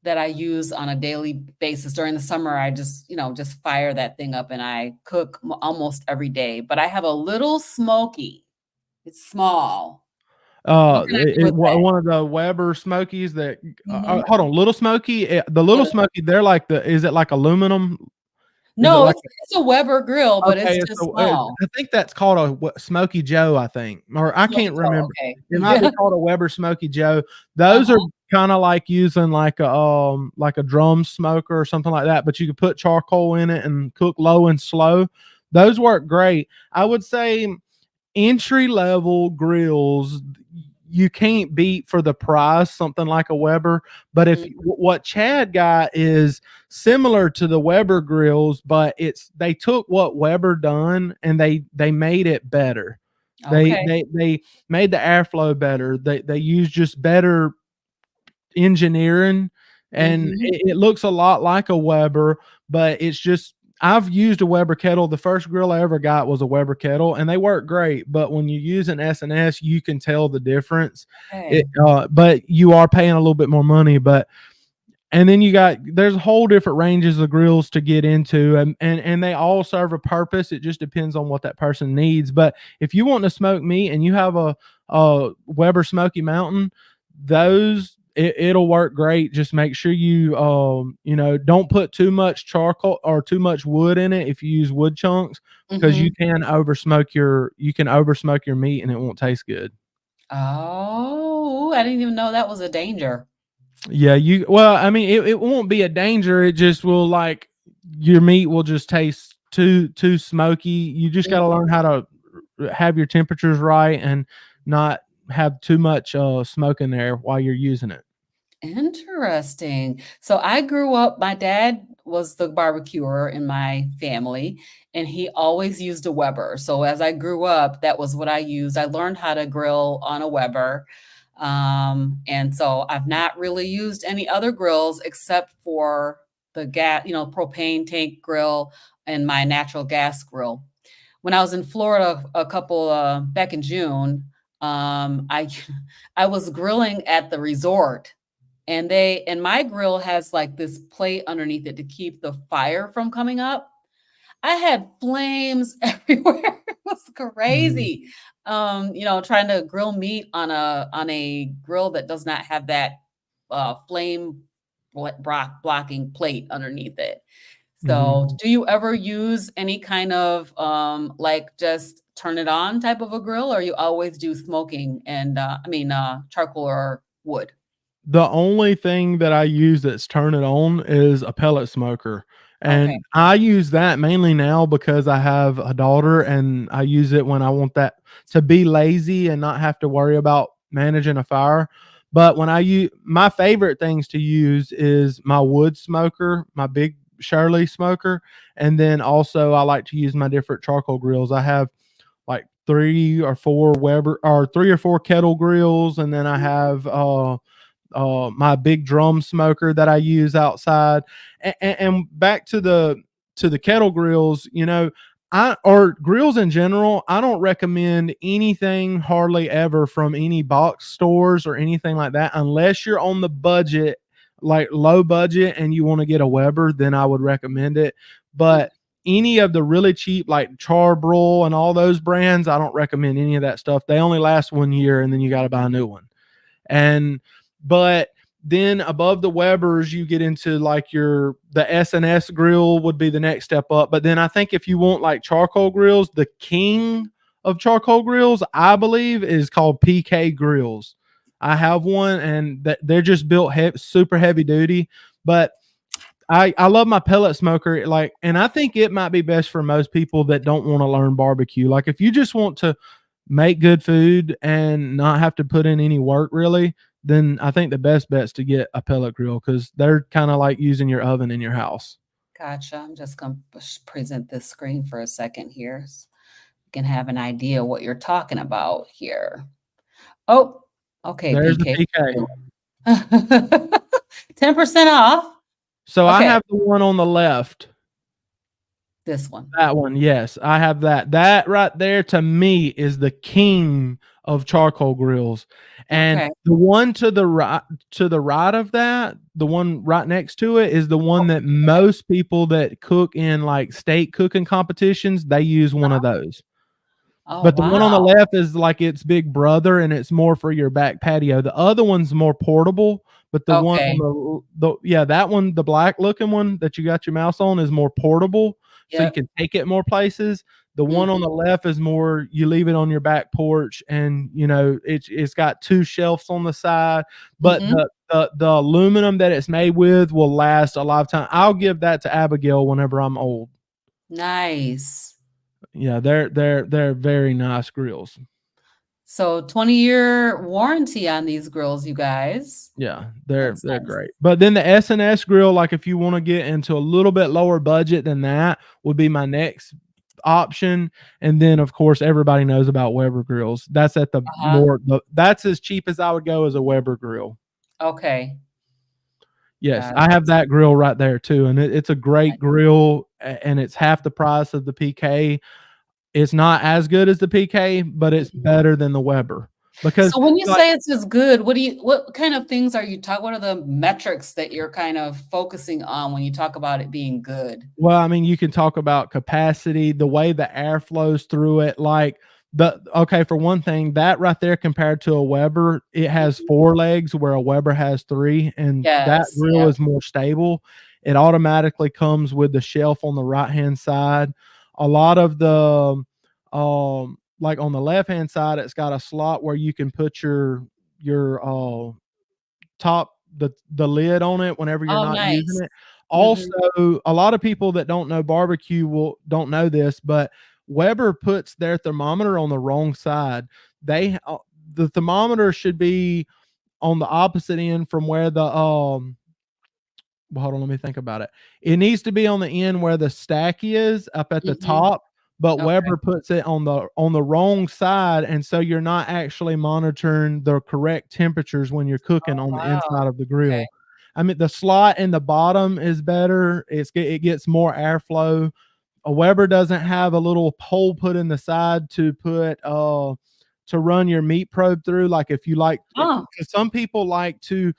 Speaker 1: that I use on a daily basis. During the summer, I just, just fire that thing up and I cook almost every day. But I have a little smoky. It's small. What can I do with that?
Speaker 2: One of the Weber Smokies that
Speaker 1: Mhm.
Speaker 2: hold on, Little Smoky. The Little
Speaker 1: Little.
Speaker 2: Smoky, they're like the. Is it like aluminum? Is it
Speaker 1: No,
Speaker 2: like
Speaker 1: it's a Weber grill, but
Speaker 2: okay?
Speaker 1: it's
Speaker 2: It's
Speaker 1: just small.
Speaker 2: I think that's called a Smoky Joe. I think, or I
Speaker 1: Smoky
Speaker 2: can't
Speaker 1: Joe.
Speaker 2: remember.
Speaker 1: Okay.
Speaker 2: It might be
Speaker 1: Yeah.
Speaker 2: called a Weber Smoky Joe. Those are
Speaker 1: Uh-huh.
Speaker 2: kind of like using like a drum smoker or something like that. But you could put charcoal in it and cook low and slow. Those work great. I would say entry level grills you can't beat for the price something like a Weber. But if
Speaker 1: Mhm.
Speaker 2: what Chad got is similar to the Weber grills, but it's they took what Weber done and they made it better. They
Speaker 1: Okay.
Speaker 2: they they made the airflow better. They used just better engineering, and
Speaker 1: Mhm.
Speaker 2: it looks a lot like a Weber, but it's just I've used a Weber kettle. The first grill I ever got was a Weber kettle, and they work great. But when you use an S&S, you can tell the difference.
Speaker 1: Okay.
Speaker 2: But you are paying a little bit more money. But and then there's a whole different ranges of grills to get into, and they all serve a purpose. It just depends on what that person needs. But if you want to smoke meat and you have a Weber Smoky Mountain, it'll work great. Just make sure don't put too much charcoal or too much wood in it if you use wood chunks, because
Speaker 1: Mhm.
Speaker 2: you can oversmoke your meat and it won't taste good.
Speaker 1: Oh, I didn't even know that was a danger.
Speaker 2: Yeah, well, I mean, it won't be a danger. It just will like your meat will just taste too smoky. You just got to
Speaker 1: Mhm.
Speaker 2: learn how to have your temperatures right and not have too much smoke in there while you're using it.
Speaker 1: Interesting. So I grew up, my dad was the barbecuer in my family, and he always used a Weber. So as I grew up, that was what I used. I learned how to grill on a Weber. And so I've not really used any other grills except for the gas, propane tank grill and my natural gas grill. When I was in Florida a couple back in June, I I was grilling at the resort and my grill has like this plate underneath it to keep the fire from coming up. I had flames everywhere. It was
Speaker 2: Mhm.
Speaker 1: crazy. Trying to grill meat on a grill that does not have that flame blocking plate underneath it. So,
Speaker 2: Mhm.
Speaker 1: do you ever use any kind of like just turn it on type of a grill, or you always do smoking and charcoal or wood?
Speaker 2: The only thing that I use that's turn it on is a pellet smoker,
Speaker 1: Okay.
Speaker 2: and I use that mainly now because I have a daughter, and I use it when I want that to be lazy and not have to worry about managing a fire. But when I use my favorite things to use is my wood smoker, my big Shirley smoker, and then also I like to use my different charcoal grills. I have like 3 or 4 kettle grills, and then I have my big drum smoker that I use outside. And back to the kettle grills, I or grills in general, I don't recommend anything hardly ever from any box stores or anything like that unless you're on the budget, like low budget, and you want to get a Weber, then I would recommend it.
Speaker 1: Mm.
Speaker 2: But any of the really cheap like Charbroil and all those brands, I don't recommend any of that stuff. They only last 1 year and then you got to buy a new one. And but then above the Webers, you get into like the S&S grill would be the next step up. But then I think if you want like charcoal grills, the king of charcoal grills, I believe, is called PK grills. I have one, and they're just built super heavy duty. But I love my pellet smoker, like, and I think it might be best for most people that don't want to learn barbecue. Like, if you just want to make good food and not have to put in any work really, then I think the best bet's to get a pellet grill because they're kind of like using your oven in your house.
Speaker 1: Gotcha. I'm just going to present this screen for a second here. So you can have an idea what you're talking about here. Oh, okay,
Speaker 2: There's the
Speaker 1: PK.
Speaker 2: PK.
Speaker 1: 10% off.
Speaker 2: So I
Speaker 1: Okay,
Speaker 2: have the one on the left.
Speaker 1: this one.
Speaker 2: That one, yes, I have that. That right there to me is the king of charcoal grills. And
Speaker 1: Okay.
Speaker 2: the one to the right of that, the one right next to it is the one that most people that cook in like state cooking competitions, they use one of those.
Speaker 1: Oh,
Speaker 2: But the one on the
Speaker 1: wow.
Speaker 2: left is like its big brother, and it's more for your back patio. The other one's more portable, but the one
Speaker 1: Okay.
Speaker 2: on yeah, that one, the black looking one that you got your mouse on is more portable, so you
Speaker 1: Yep.
Speaker 2: can take it more places. The one on
Speaker 1: Mhm.
Speaker 2: the left is more you leave it on your back porch, and it's got two shelves on the side, but
Speaker 1: Mhm.
Speaker 2: the aluminum that it's made with will last a lifetime. I'll give that to Abigail whenever I'm old.
Speaker 1: Nice.
Speaker 2: Yeah, they're very nice grills.
Speaker 1: So 20-year warranty on these grills, you guys.
Speaker 2: Yeah, they're
Speaker 1: That's
Speaker 2: they're
Speaker 1: nice.
Speaker 2: great. But then the S&S grill, like if you wanna get into a little bit lower budget than that, would be my next option. And then, of course, everybody knows about Weber grills. That's at
Speaker 1: Uh-huh.
Speaker 2: that's as cheap as I would go as a Weber grill.
Speaker 1: Okay.
Speaker 2: Yes,
Speaker 1: Got
Speaker 2: I have
Speaker 1: it.
Speaker 2: that grill right there too, and it's a great grill, and it's half the price of the PK. It's not as good as the PK, but it's
Speaker 1: Mhm.
Speaker 2: better than the Weber because,
Speaker 1: So when you
Speaker 2: like,
Speaker 1: say it's as good, what kind of things are you talking? What are the metrics that you're kind of focusing on when you talk about it being good?
Speaker 2: well, I mean, you can talk about capacity, the way the air flows through it. Like okay, for one thing, that right there compared to a Weber, it has
Speaker 1: Mhm.
Speaker 2: 4 legs where a Weber has 3, and that
Speaker 1: Yes,
Speaker 2: grill
Speaker 1: yep.
Speaker 2: is more stable. It automatically comes with the shelf on the right hand side. A lot of the, like on the left hand side, it's got a slot where you can put your top the lid on it whenever you're
Speaker 1: Oh,
Speaker 2: not using
Speaker 1: nice.
Speaker 2: it.
Speaker 1: Mhm.
Speaker 2: Also, a lot of people that don't know barbecue don't know this, but Weber puts their thermometer on the wrong side. They the thermometer should be on the opposite end from where the well, hold on, let me think about it. It needs to be on the end where the stack is up at the
Speaker 1: Mhm.
Speaker 2: top, but
Speaker 1: Okay.
Speaker 2: Weber puts it on the wrong side, and so you're not actually monitoring the correct temperatures when you're cooking on the
Speaker 1: Wow.
Speaker 2: inside of the
Speaker 1: Okay.
Speaker 2: grill. I mean, the slot in the bottom is better. It gets more airflow. A Weber doesn't have a little hole put in the side to run your meat probe through. Like if you like,
Speaker 1: Oh,
Speaker 2: because some people like to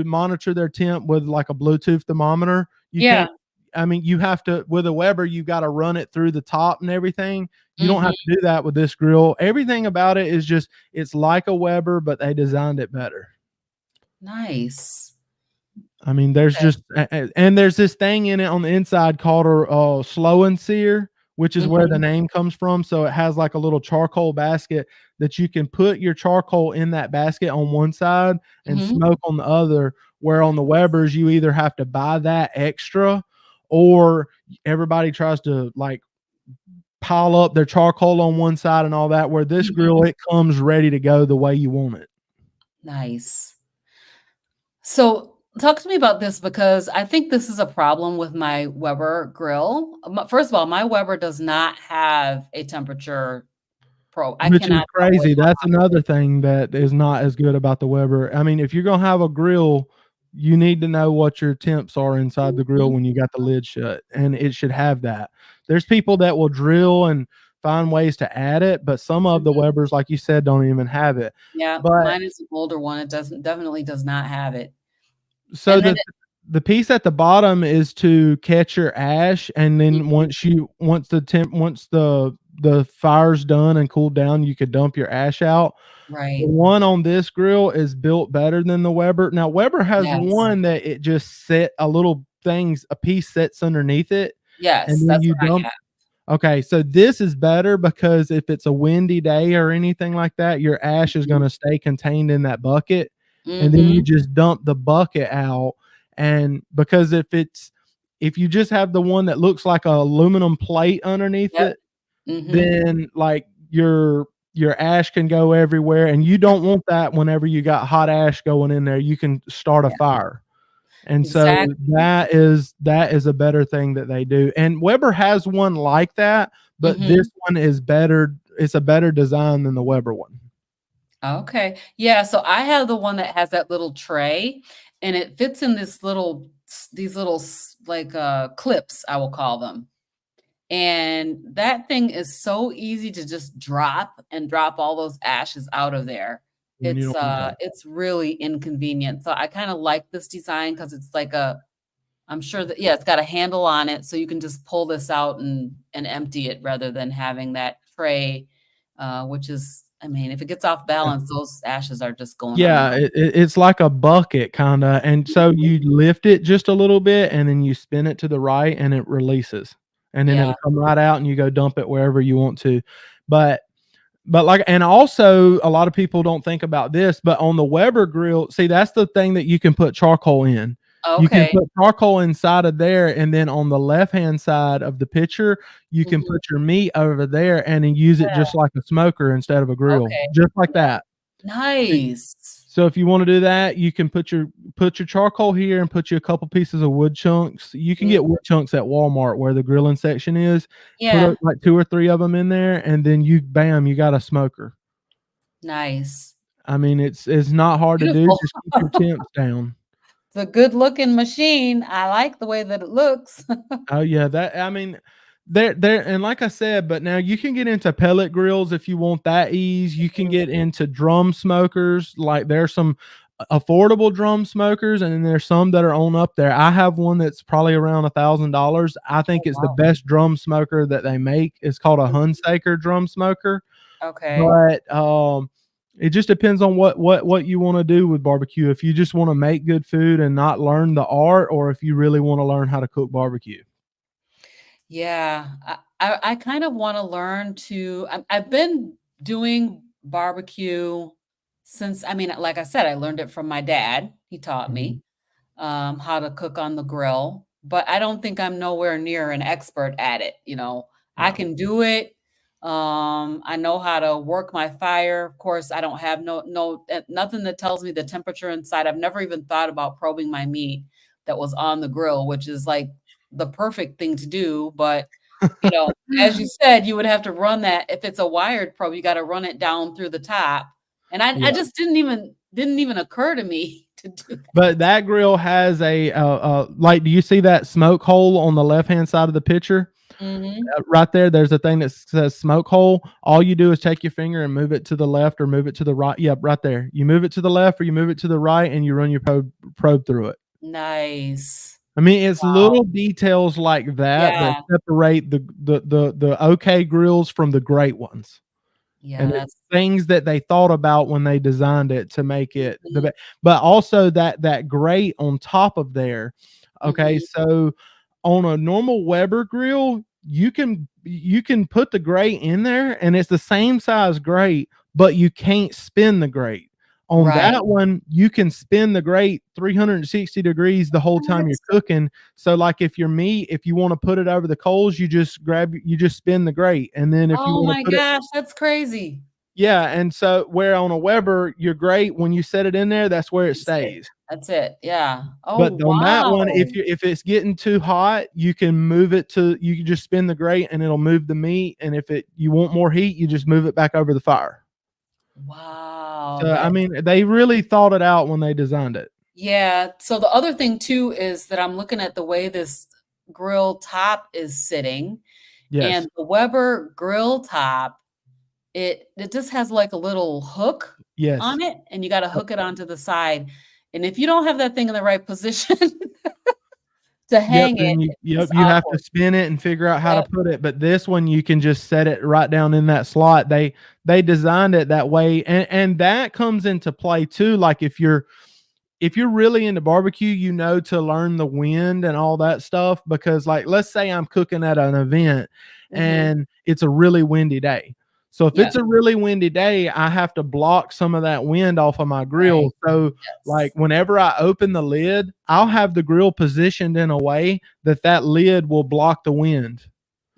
Speaker 2: monitor their temp with like a Bluetooth thermometer. You
Speaker 1: yeah.
Speaker 2: can't. I mean, you have to with a Weber. You got to run it through the top and everything. You don't have
Speaker 1: Mhm.
Speaker 2: to do that with this grill. Everything about it is just it's like a Weber, but they designed it better.
Speaker 1: Nice.
Speaker 2: I mean, there's
Speaker 1: Okay.
Speaker 2: just and there's this thing in it on the inside called a slow and sear, which is where the
Speaker 1: Mhm.
Speaker 2: name comes from. So it has like a little charcoal basket that you can put your charcoal in that basket on one side and
Speaker 1: Mhm.
Speaker 2: smoke on the other. Where on the Webers, you either have to buy that extra, or everybody tries to like pile up their charcoal on one side and all that. Where this grill,
Speaker 1: Mhm.
Speaker 2: it comes ready to go the way you want it.
Speaker 1: Nice. So, talk to me about this because I think this is a problem with my Weber grill. First of all, my Weber does not have a temperature probe. I
Speaker 2: Which is
Speaker 1: cannot tell it
Speaker 2: crazy.
Speaker 1: how
Speaker 2: That's
Speaker 1: hot it
Speaker 2: another
Speaker 1: is.
Speaker 2: thing that is not as good about the Weber. I mean, if you're gonna have a grill, you need to know what your temps are inside the grill
Speaker 1: Mhm.
Speaker 2: when you got the lid shut, and it should have that. There's people that will drill and find ways to add it, but some of the
Speaker 1: Mhm.
Speaker 2: Webers, like you said, don't even have it.
Speaker 1: Yeah,
Speaker 2: But
Speaker 1: mine is an older one. It doesn't definitely does not have it.
Speaker 2: so
Speaker 1: And then
Speaker 2: the piece at the bottom is to catch your ash, and then
Speaker 1: Mhm.
Speaker 2: once the fire's done and cooled down, you could dump your ash out. The
Speaker 1: Right.
Speaker 2: one on this grill is built better than the Weber. Now Weber has
Speaker 1: Yes.
Speaker 2: one that it just set a little things a piece sits underneath it, and
Speaker 1: Yes,
Speaker 2: then
Speaker 1: that's
Speaker 2: you
Speaker 1: what I
Speaker 2: dump
Speaker 1: have.
Speaker 2: Okay, so this is better because if it's a windy day or anything like that, your ash is
Speaker 1: Mhm.
Speaker 2: gonna stay contained in that bucket, and then you
Speaker 1: Mhm.
Speaker 2: just dump the bucket out, and because if you just have the one that looks like a aluminum plate underneath
Speaker 1: Yep.
Speaker 2: it,
Speaker 1: Mhm.
Speaker 2: then, like, your ash can go everywhere, and you don't want that whenever you got hot ash going in there, you can start a
Speaker 1: Yeah.
Speaker 2: fire. And so
Speaker 1: Exactly.
Speaker 2: that is a better thing that they do, and Weber has one like that, but this
Speaker 1: Mhm.
Speaker 2: one is better it's a better design than the Weber one.
Speaker 1: Okay. Yeah, so I have the one that has that little tray, and it fits in this little these little like clips, I will call them. And that thing is so easy to just drop and drop all those ashes out of there.
Speaker 2: And you don't know.
Speaker 1: It's really inconvenient. So I kind of like this design because it's like a I'm sure that yeah, it's got a handle on it, so you can just pull this out and empty it rather than having that tray, which is I mean, if it gets off
Speaker 2: Yeah.
Speaker 1: balance, those ashes are just going
Speaker 2: Yeah,
Speaker 1: underneath.
Speaker 2: it's like a bucket kinda, and so you
Speaker 1: Mhm.
Speaker 2: lift it just a little bit, and then you spin it to the right, and it releases, and then
Speaker 1: Yeah.
Speaker 2: it'll come right out, and you go dump it wherever you want to. But like and also, a lot of people don't think about this, but on the Weber grill see, that's the thing that you can put charcoal in. You can
Speaker 1: Okay.
Speaker 2: put charcoal inside of there, and then on the left-hand side of the picture, you can
Speaker 1: Mhm.
Speaker 2: put your meat over there and then use it just
Speaker 1: Yeah.
Speaker 2: like a smoker instead of a grill,
Speaker 1: Okay.
Speaker 2: just like
Speaker 1: Yeah.
Speaker 2: that.
Speaker 1: Nice.
Speaker 2: So if you wanna do that, you can put your charcoal here and put you a couple pieces of wood chunks. You can
Speaker 1: Mm,
Speaker 2: get wood chunks at Walmart where the grilling section is. Put,
Speaker 1: yeah.
Speaker 2: like, 2 or 3 of them in there, and then you got a smoker.
Speaker 1: Nice.
Speaker 2: I mean, it's not hard to do,
Speaker 1: Beautiful.
Speaker 2: just keep your temps down.
Speaker 1: It's a good looking machine. I like the way that it looks.
Speaker 2: Oh, yeah, that I mean, there and like I said, but now you can get into pellet grills if you want that ease. You can
Speaker 1: Mhm.
Speaker 2: get into drum smokers, like, there's some affordable drum smokers, and then there's some that are on up there. I have one that's probably around $1,000. I
Speaker 1: Oh,
Speaker 2: think it's the
Speaker 1: wow.
Speaker 2: best drum smoker that they make. It's called a
Speaker 1: Mhm.
Speaker 2: Hunsaker drum smoker.
Speaker 1: Okay.
Speaker 2: But, it just depends on what you wanna do with barbecue. If you just wanna make good food and not learn the art, or if you really wanna learn how to cook barbecue.
Speaker 1: Yeah, I kind of want to learn to. I've been doing barbecue since. I mean, like I said, I learned it from my dad. He taught
Speaker 2: Mhm.
Speaker 1: me how to cook on the grill, but I don't think I'm nowhere near an expert at it. I
Speaker 2: No.
Speaker 1: can do it. I know how to work my fire. Of course, I don't have nothing that tells me the temperature inside. I've never even thought about probing my meat that was on the grill, which is like the perfect thing to do. But as you said, you would have to run that if it's a wired probe, you got to run it down through the top. And I
Speaker 2: Yeah.
Speaker 1: just didn't even occur to me to do that.
Speaker 2: But that grill has like, do you see that smoke hole on the left-hand side of the picture?
Speaker 1: Mhm.
Speaker 2: Right there, there's a thing that says smoke hole. All you do is take your finger and move it to the left or move it to the right. Yep, right there. You move it to the left or you move it to the right, and you run your probe through it.
Speaker 1: Nice.
Speaker 2: I mean, it's
Speaker 1: Wow.
Speaker 2: little details like that that
Speaker 1: Yeah.
Speaker 2: separate the okay grills from the great ones.
Speaker 1: Yeah,
Speaker 2: And it's
Speaker 1: that's
Speaker 2: things that they thought about when they designed it to make it the
Speaker 1: mhm,
Speaker 2: be but also that grate on top of there. Okay,
Speaker 1: mhm.
Speaker 2: so on a normal Weber grill, you can put the grate in there, and it's the same size grate, but you can't spin the grate. On
Speaker 1: Right.
Speaker 2: that one, you can spin the grate 360 degrees the whole time
Speaker 1: What?
Speaker 2: you're cooking. So, like, if you wanna put it over the coals, you just spin the grate, and then if you
Speaker 1: Oh
Speaker 2: wanna
Speaker 1: my
Speaker 2: put it
Speaker 1: gosh, that's crazy.
Speaker 2: yeah, and so where on a Weber, your grate, when you set it in there, that's where it
Speaker 1: That's it.
Speaker 2: stays.
Speaker 1: That's it. Yeah. Oh,
Speaker 2: But on that one,
Speaker 1: wow.
Speaker 2: if it's getting too hot, you can just spin the grate and it'll move the meat, and if you want more heat, you just move it back over the fire.
Speaker 1: Wow.
Speaker 2: So, I
Speaker 1: That's
Speaker 2: mean, they really thought it out when they designed it.
Speaker 1: yeah. So the other thing too is that I'm looking at the way this grill top is sitting,
Speaker 2: Yes.
Speaker 1: and the Weber grill top, it just has like a little hook
Speaker 2: Yes.
Speaker 1: on it, and you gotta
Speaker 2: Yep.
Speaker 1: hook it onto the side. And if you don't have that thing in the right position to
Speaker 2: Yep,
Speaker 1: hang it,
Speaker 2: then
Speaker 1: it's
Speaker 2: you have to
Speaker 1: awkward.
Speaker 2: spin it and figure out how to
Speaker 1: Yep.
Speaker 2: put it, but this one, you can just set it right down in that slot. They designed it that way, and that comes into play too, like, if you're really into barbecue, to learn the wind and all that stuff because, like, let's say I'm cooking at an event
Speaker 1: Mhm.
Speaker 2: and it's a really windy day. So if
Speaker 1: Yeah.
Speaker 2: it's a really windy day, I have to block some of that wind off of my
Speaker 1: Right.
Speaker 2: grill. So like
Speaker 1: Yes.
Speaker 2: whenever I open the lid, I'll have the grill positioned in a way that that lid will block the wind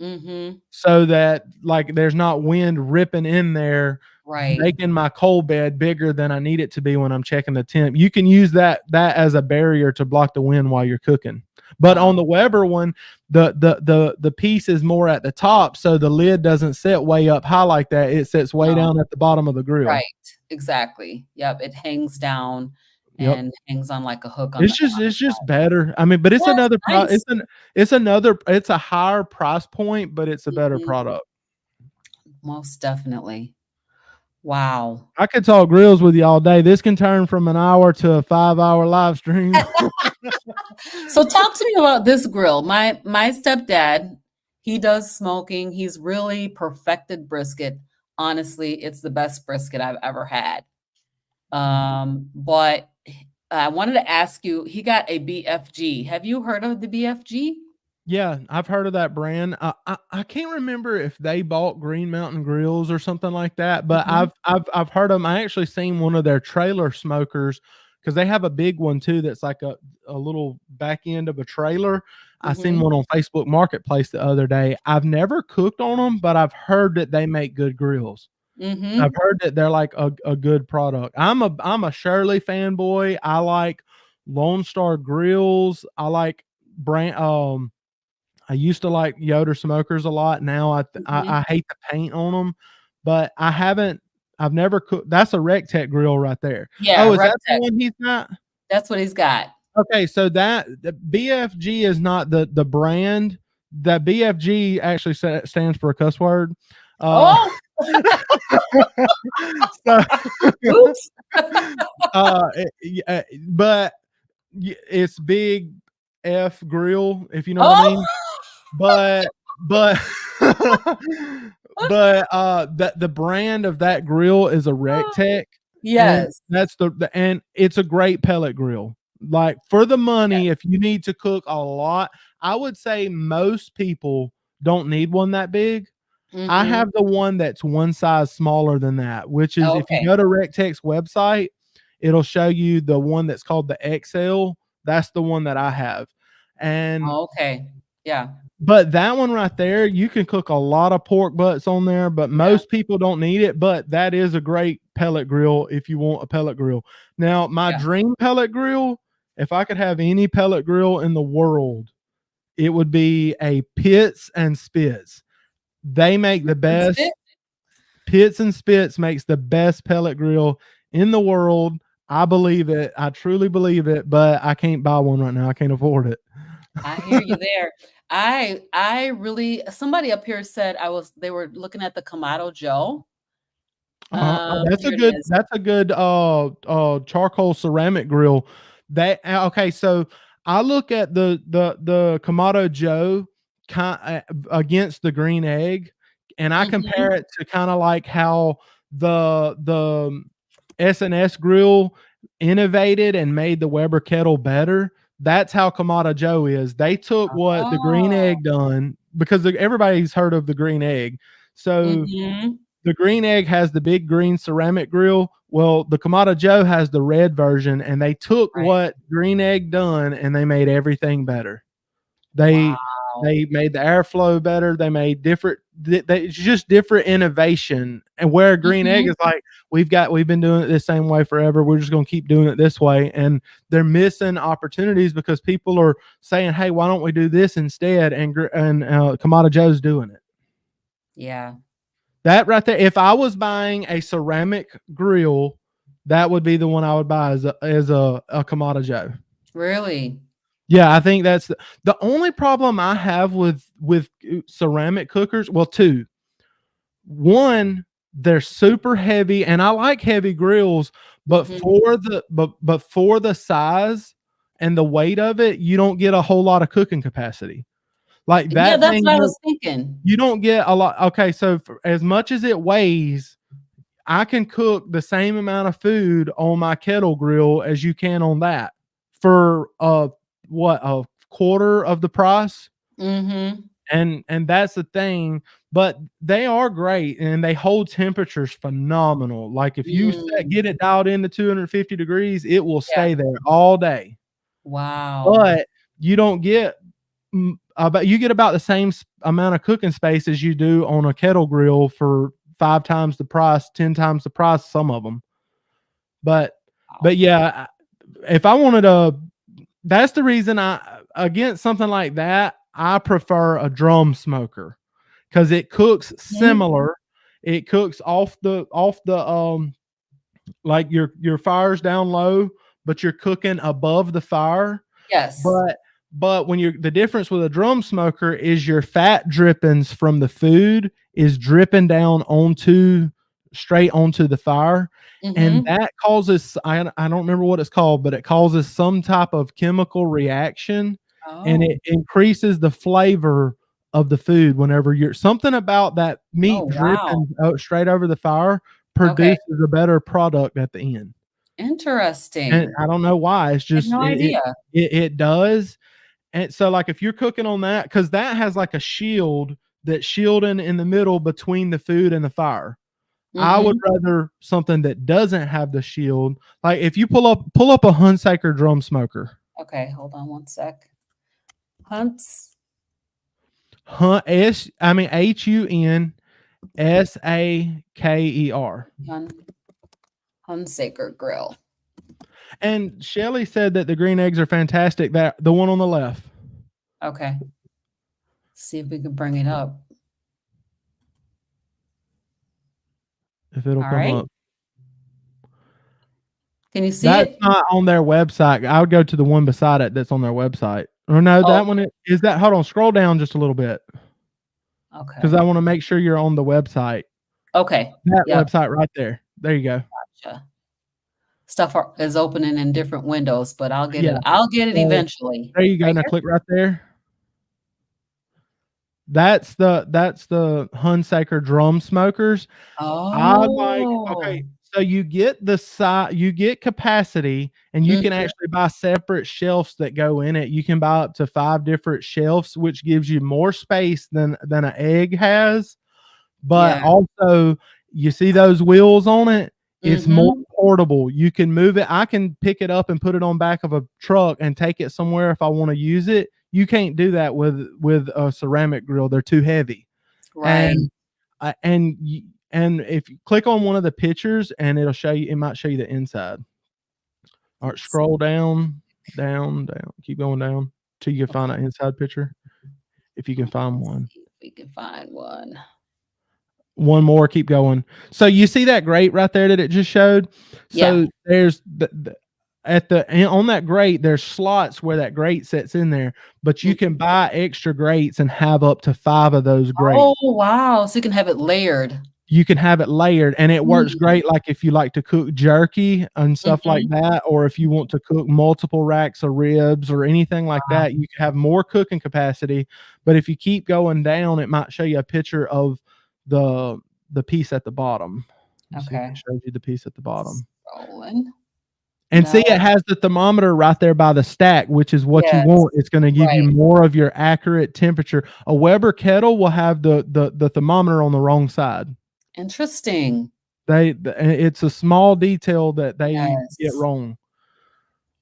Speaker 1: Mhm.
Speaker 2: so that like there's not wind ripping in there,
Speaker 1: Right.
Speaker 2: making my coal bed bigger than I need it to be when I'm checking the temp. You can use that as a barrier to block the wind while you're cooking. But
Speaker 1: Wow.
Speaker 2: on the Weber one, the piece is more at the top, so the lid doesn't sit way up high like that. It sits way
Speaker 1: No.
Speaker 2: down at the bottom of the grill.
Speaker 1: Right. Exactly. Yep. It hangs down
Speaker 2: Yep.
Speaker 1: and hangs on like a hook on
Speaker 2: It's
Speaker 1: the
Speaker 2: just
Speaker 1: on the
Speaker 2: it's just
Speaker 1: side.
Speaker 2: better. I mean, but it's
Speaker 1: Yes.
Speaker 2: another
Speaker 1: Nice.
Speaker 2: it's a higher price point, but it's a better
Speaker 1: Mhm.
Speaker 2: product.
Speaker 1: Most definitely. Wow.
Speaker 2: I could talk grills with you all day. This can turn from an hour to a 5-hour live stream.
Speaker 1: So talk to me about this grill. My stepdad, he does smoking. He's really perfected brisket. Honestly, it's the best brisket I've ever had. But I wanted to ask you, he got a BFG. Have you heard of the BFG?
Speaker 2: Yeah, I've heard of that brand. I can't remember if they bought Green Mountain Grills or something like that, but
Speaker 1: Mhm,
Speaker 2: I've heard them. I actually seen one of their trailer smokers because they have a big one too that's like a little back end of a trailer. I seen
Speaker 1: mhm,
Speaker 2: one on Facebook Marketplace the other day. I've never cooked on them, but I've heard that they make good grills. I've
Speaker 1: mhm,
Speaker 2: heard that they're like a good product. I'm a Shirley fanboy. I like Lone Star Grills. I like brand I used to like Yoder smokers a lot. Now
Speaker 1: mhm.
Speaker 2: I hate the paint on them, but I've never cooked. That's a Rectech grill right there.
Speaker 1: Yeah,
Speaker 2: Oh, is that the
Speaker 1: RecTech.
Speaker 2: one he's got?
Speaker 1: That's what he's got.
Speaker 2: Okay, so that the BFG is not the brand. The BFG actually stands for a cuss word. Uh,
Speaker 1: Oh,
Speaker 2: so,
Speaker 1: oops.
Speaker 2: but it's big F grill, if you know what I
Speaker 1: Oh.
Speaker 2: mean. But the brand of that grill is a Rectech, and
Speaker 1: Yes.
Speaker 2: that's the and it's a great pellet grill. Like, for the money, if you need to cook a lot, I would say most people don't need one that big. I
Speaker 1: Mhm.
Speaker 2: have the one that's one size smaller than that, which is if you
Speaker 1: Okay.
Speaker 2: go to Rectech's website, it'll show you the one that's called the XL. That's the one that I have. And
Speaker 1: Okay. Yeah.
Speaker 2: but that one right there, you can cook a lot of pork butts on there, but
Speaker 1: Yeah.
Speaker 2: most people don't need it. But that is a great pellet grill if you want a pellet grill. Now, my
Speaker 1: Yeah.
Speaker 2: dream pellet grill, if I could have any pellet grill in the world, it would be a Pitts and Spitz. They make the
Speaker 1: It's fit.
Speaker 2: best. Pitts and Spitz makes the best pellet grill in the world. I believe it. I truly believe it, but I can't buy one right now. I can't afford it.
Speaker 1: I hear you there. I really somebody up here said I was they were looking at the Kamado Joe.
Speaker 2: That's a
Speaker 1: Here it
Speaker 2: good
Speaker 1: is.
Speaker 2: charcoal ceramic grill. That okay, so I look at the Kamado Joe against the green egg, and I compare
Speaker 1: Mhm.
Speaker 2: it to kind of like how the S&S grill innovated and made the Weber kettle better. That's how Kamado Joe is. They took what the green
Speaker 1: Oh.
Speaker 2: egg done because everybody's heard of the green egg. So
Speaker 1: Mhm.
Speaker 2: the green egg has the big green ceramic grill. Well, the Kamado Joe has the red version, and they took
Speaker 1: Right.
Speaker 2: what green egg done and they made everything better. They
Speaker 1: Wow.
Speaker 2: they made the airflow better. They made different. It's just different innovation. And where green egg
Speaker 1: Mhm.
Speaker 2: is like we've been doing it the same way forever. We're just going to keep doing it this way, and they're missing opportunities because people are saying, "Hey, why don't we do this instead?" And Kamado Joe's doing it.
Speaker 1: Yeah.
Speaker 2: That right there, if I was buying a ceramic grill, that would be the one I would buy as a Kamado Joe.
Speaker 1: Really?
Speaker 2: Yeah, I think that's the only problem I have with ceramic cookers. Well, two. One, they're super heavy, and I like heavy grills, but
Speaker 1: Mhm.
Speaker 2: for the size and the weight of it, you don't get a whole lot of cooking capacity. Like
Speaker 1: Yeah,
Speaker 2: that
Speaker 1: that's
Speaker 2: thing,
Speaker 1: what I was thinking.
Speaker 2: you don't get a lot. Okay, so for as much as it weighs, I can cook the same amount of food on my kettle grill as you can on that for a quarter of the price.
Speaker 1: Mhm.
Speaker 2: And that's the thing, but they are great and they hold temperatures phenomenal. Like if you
Speaker 1: Mm,
Speaker 2: get it dialed into 250 degrees, it will
Speaker 1: yeah.
Speaker 2: stay there all day.
Speaker 1: Wow.
Speaker 2: But you don't get about you get about the same amount of cooking space as you do on a kettle grill for 5 times the price, 10 times the price, some of them. But
Speaker 1: Wow.
Speaker 2: yeah, if I wanted a that's the reason against something like that, I prefer a drum smoker because it cooks
Speaker 1: Mhm.
Speaker 2: similar. It cooks off the like your fire's down low, but you're cooking above the fire.
Speaker 1: Yes.
Speaker 2: But when you're the difference with a drum smoker is your fat drippings from the food is dripping down onto straight onto the fire. And
Speaker 1: Mhm.
Speaker 2: that causes I don't remember what it's called, but it causes some type of chemical reaction and
Speaker 1: Oh.
Speaker 2: it increases the flavor of the food whenever you're something about that
Speaker 1: Oh,
Speaker 2: meat
Speaker 1: wow.
Speaker 2: dripping straight over the fire
Speaker 1: Okay.
Speaker 2: produces a better product at the end. And
Speaker 1: Interesting.
Speaker 2: I don't know why. It's
Speaker 1: I had
Speaker 2: just
Speaker 1: no idea.
Speaker 2: it does. And so, like, if you're cooking on that, because that has like a shield that's shielding in the middle between the food and the fire. I would
Speaker 1: Mhm.
Speaker 2: rather something that doesn't have the shield. Like if you pull up a Hunsaker drum smoker,
Speaker 1: Okay, hold on one sec. Hunts
Speaker 2: Hunsaker.
Speaker 1: Hun Hunsaker Grill.
Speaker 2: And Shelly said that the green eggs are fantastic. That the one on the left,
Speaker 1: Okay. See if we can bring it up.
Speaker 2: if it'll
Speaker 1: All
Speaker 2: come
Speaker 1: right.
Speaker 2: up.
Speaker 1: Can you see
Speaker 2: That's
Speaker 1: it?
Speaker 2: not on their website. I would go to the one beside it that's on their website. Or no,
Speaker 1: Oh,
Speaker 2: that one is that. Hold on, scroll down just a little bit because
Speaker 1: okay.
Speaker 2: I want to make sure you're on the website.
Speaker 1: Okay.
Speaker 2: That
Speaker 1: Yep.
Speaker 2: website right there. There you go.
Speaker 1: Gotcha. Stuff is opening in different windows, but I'll get
Speaker 2: Yeah.
Speaker 1: it. I'll get it
Speaker 2: So
Speaker 1: eventually.
Speaker 2: there you go.
Speaker 1: Right
Speaker 2: Now
Speaker 1: here?
Speaker 2: click right there. That's the Hunsaker drum smokers. I like
Speaker 1: Oh.
Speaker 2: okay, so you get the size, you get capacity, and you can
Speaker 1: Mhm.
Speaker 2: actually buy separate shelves that go in it. You can buy up to 5 different shelves, which gives you more space than an egg has. But
Speaker 1: Yeah.
Speaker 2: also, you see those wheels on it? It's more
Speaker 1: Mhm.
Speaker 2: portable. You can move it. I can pick it up and put it on back of a truck and take it somewhere if I wanna use it. You can't do that with a ceramic grill. They're too heavy.
Speaker 1: Right.
Speaker 2: And and if you click on one of the pictures and it might show you the inside. All right,
Speaker 1: Let's
Speaker 2: scroll down, down, down, keep going down till you can find
Speaker 1: okay.
Speaker 2: an inside picture, if you can find
Speaker 1: Let's
Speaker 2: one.
Speaker 1: see if we can find one.
Speaker 2: One more, keep going. So you see that grate right there that it just showed?
Speaker 1: Yeah.
Speaker 2: So there's on that grate, there's slots where that grate sits in there, but you
Speaker 1: Mm.
Speaker 2: can buy extra grates and have up to 5 of those grates.
Speaker 1: Oh, wow. So you can have it layered.
Speaker 2: You can have it layered and it works
Speaker 1: Mm.
Speaker 2: great like if you like to cook jerky and stuff like
Speaker 1: Mhm.
Speaker 2: that, or if you want to cook multiple racks of ribs or anything like
Speaker 1: Wow.
Speaker 2: that, you can have more cooking capacity. But if you keep going down, it might show you a picture of the the piece at the bottom. Let me see if it
Speaker 1: Okay.
Speaker 2: shows you the piece at the bottom.
Speaker 1: Scrolling.
Speaker 2: And see,
Speaker 1: No.
Speaker 2: it has the thermometer right there by the stack, which is what you
Speaker 1: Yes.
Speaker 2: want. It's gonna give you
Speaker 1: Right.
Speaker 2: more of your accurate temperature. A Weber kettle will have the thermometer on the wrong side.
Speaker 1: Interesting.
Speaker 2: It's a small detail that they get
Speaker 1: Yes.
Speaker 2: wrong.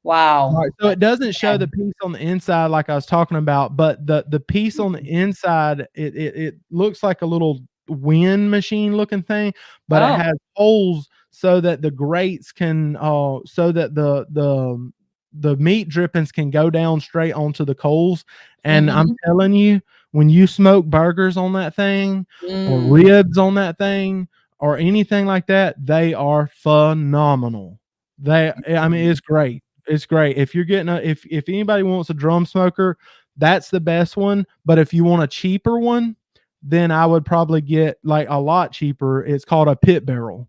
Speaker 1: Wow.
Speaker 2: Right, so it doesn't show the piece on the inside like I was talking about, but the piece on the
Speaker 1: Mhm.
Speaker 2: inside, it looks like a little wind machine looking thing, but it
Speaker 1: Oh.
Speaker 2: has holes so that the grates can, so that the meat drippings can go down straight onto the coals, and I'm
Speaker 1: Mhm.
Speaker 2: telling you, when you smoke burgers on that thing, or
Speaker 1: Mm.
Speaker 2: ribs on that thing, or anything like that, they are phenomenal. I mean, it's great. It's great. If you're getting if anybody wants a drum smoker, that's the best one. But if you want a cheaper one, then I would probably get like a lot cheaper. It's called a pit barrel.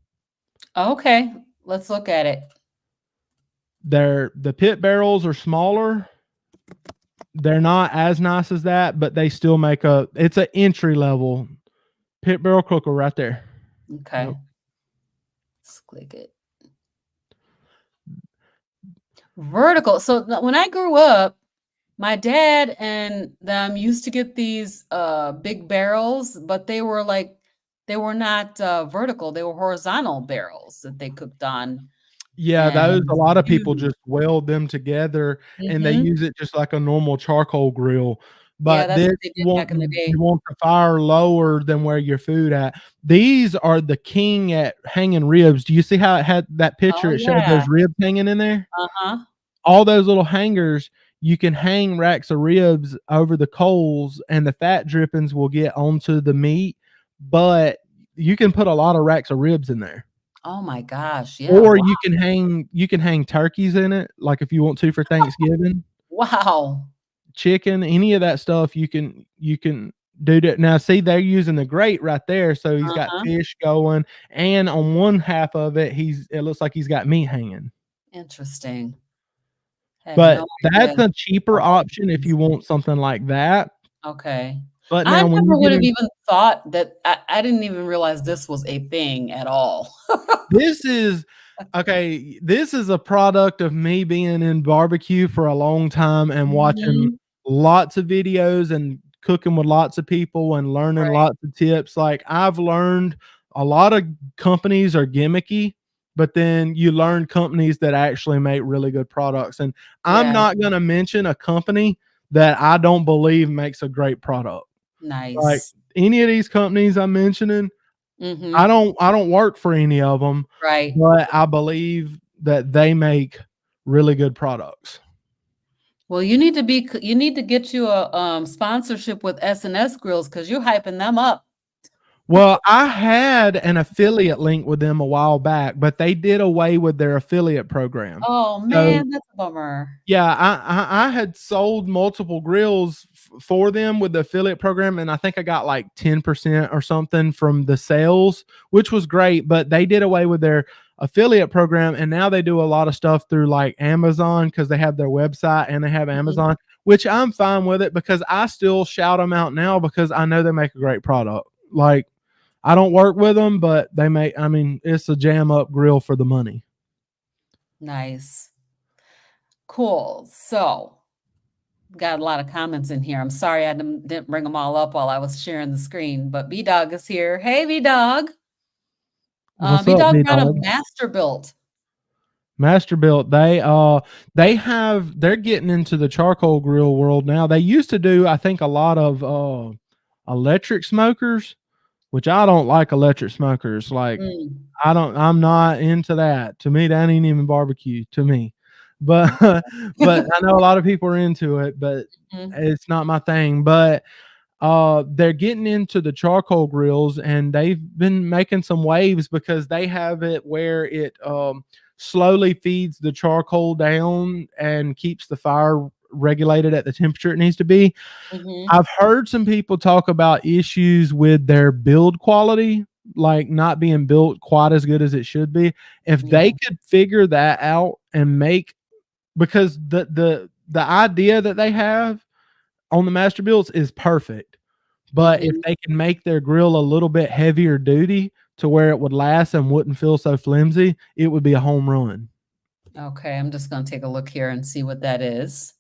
Speaker 1: Okay. Let's look at it.
Speaker 2: The pit barrels are smaller. They're not as nice as that, but they still make it's an entry level pit barrel cooker right there.
Speaker 1: Okay.
Speaker 2: Yep.
Speaker 1: Let's click it. Vertical. So when I grew up, My dad and them used to get these big barrels, but they were not vertical, they were horizontal barrels that they cooked on
Speaker 2: Yeah, those a
Speaker 1: and
Speaker 2: lot of people
Speaker 1: huge.
Speaker 2: just weld them together and they
Speaker 1: Mhm.
Speaker 2: use it just like a normal charcoal grill.
Speaker 1: Yeah,
Speaker 2: But
Speaker 1: that's
Speaker 2: this
Speaker 1: what they did back in the
Speaker 2: you
Speaker 1: day.
Speaker 2: want the fire lower than where your food at. These are the king at hanging ribs. Do you see how it had that picture?
Speaker 1: Oh,
Speaker 2: It showed
Speaker 1: yeah.
Speaker 2: those ribs hanging in there?
Speaker 1: Uh-huh.
Speaker 2: All those little hangers, you can hang racks of ribs over the coals and the fat drippings will get onto the meat, but you can put a lot of racks of ribs in there.
Speaker 1: Oh my gosh, yeah,
Speaker 2: Or
Speaker 1: wow.
Speaker 2: you can hang turkeys in it, like if you want to for Thanksgiving,
Speaker 1: Wow.
Speaker 2: chicken, any of that stuff you can do that. Now see, they're using the grate right there, so he's got
Speaker 1: Uh-huh.
Speaker 2: fish going, and on one half of it, it looks like he's got meat hanging.
Speaker 1: Interesting. Had
Speaker 2: But
Speaker 1: no idea.
Speaker 2: that's a cheaper
Speaker 1: All
Speaker 2: option if
Speaker 1: these.
Speaker 2: you want something like that.
Speaker 1: Okay.
Speaker 2: But
Speaker 1: I
Speaker 2: now when
Speaker 1: never
Speaker 2: you
Speaker 1: would
Speaker 2: get
Speaker 1: have
Speaker 2: in
Speaker 1: even thought that I didn't even realize this was a thing at all.
Speaker 2: this is okay, this is a product of me being in barbecue for a long time and watching
Speaker 1: Mhm.
Speaker 2: lots of videos and cooking with lots of people and learning
Speaker 1: Right.
Speaker 2: lots of tips. Like, I've learned a lot of companies are gimmicky, but then you learn companies that actually make really good products, and I'm
Speaker 1: Yeah.
Speaker 2: not gonna mention a company that I don't believe makes a great product. Like,
Speaker 1: Nice.
Speaker 2: any of these companies I'm mentioning,
Speaker 1: Mhm.
Speaker 2: I don't work for any of them,
Speaker 1: Right.
Speaker 2: but I believe that they make really good products.
Speaker 1: Well, you need to get you a, sponsorship with S&S Grills because 'cause you're hyping them up.
Speaker 2: Well, I had an affiliate link with them a while back, but they did away with their affiliate program.
Speaker 1: Oh,
Speaker 2: So
Speaker 1: man, that's a bummer.
Speaker 2: yeah, I had sold multiple grills for them with the affiliate program, and I think I got like 10% or something from the sales, which was great. But they did away with their affiliate program, and now they do a lot of stuff through like Amazon because they have their website and they have
Speaker 1: Mhm.
Speaker 2: Amazon, which I'm fine with it because I still shout them out now because I know they make a great product. Like, I don't work with them, but they make. I mean, it's a jam up grill for the money.
Speaker 1: Nice. Cool. So, got a lot of comments in here. I'm sorry I didn't bring them all up while I was sharing the screen, but B-Dog is here. Hey, B-Dog.
Speaker 2: What's up,
Speaker 1: B-Dog
Speaker 2: B
Speaker 1: brought a
Speaker 2: Dog?
Speaker 1: Masterbuilt.
Speaker 2: Masterbuilt, they're getting into the charcoal grill world now. They used to do, I think, a lot of electric smokers, which I don't like electric smokers. Like,
Speaker 1: Mm,
Speaker 2: I'm not into that. To me, that ain't even barbecue to me. But but I know a lot of people are into it, but
Speaker 1: mhm,
Speaker 2: it's not my thing. But they're getting into the charcoal grills and they've been making some waves because they have it where it slowly feeds the charcoal down and keeps the fire regulated at the temperature it needs to be.
Speaker 1: mhm.
Speaker 2: I've heard some people talk about issues with their build quality, like not being built quite as good as it should be. If
Speaker 1: Yeah.
Speaker 2: they could figure that out and make, because the idea that they have on the master builds is perfect. But if
Speaker 1: Mhm.
Speaker 2: they can make their grill a little bit heavier duty to where it would last and wouldn't feel so flimsy, it would be a home run.
Speaker 1: Okay, I'm just gonna take a look here and see what that is.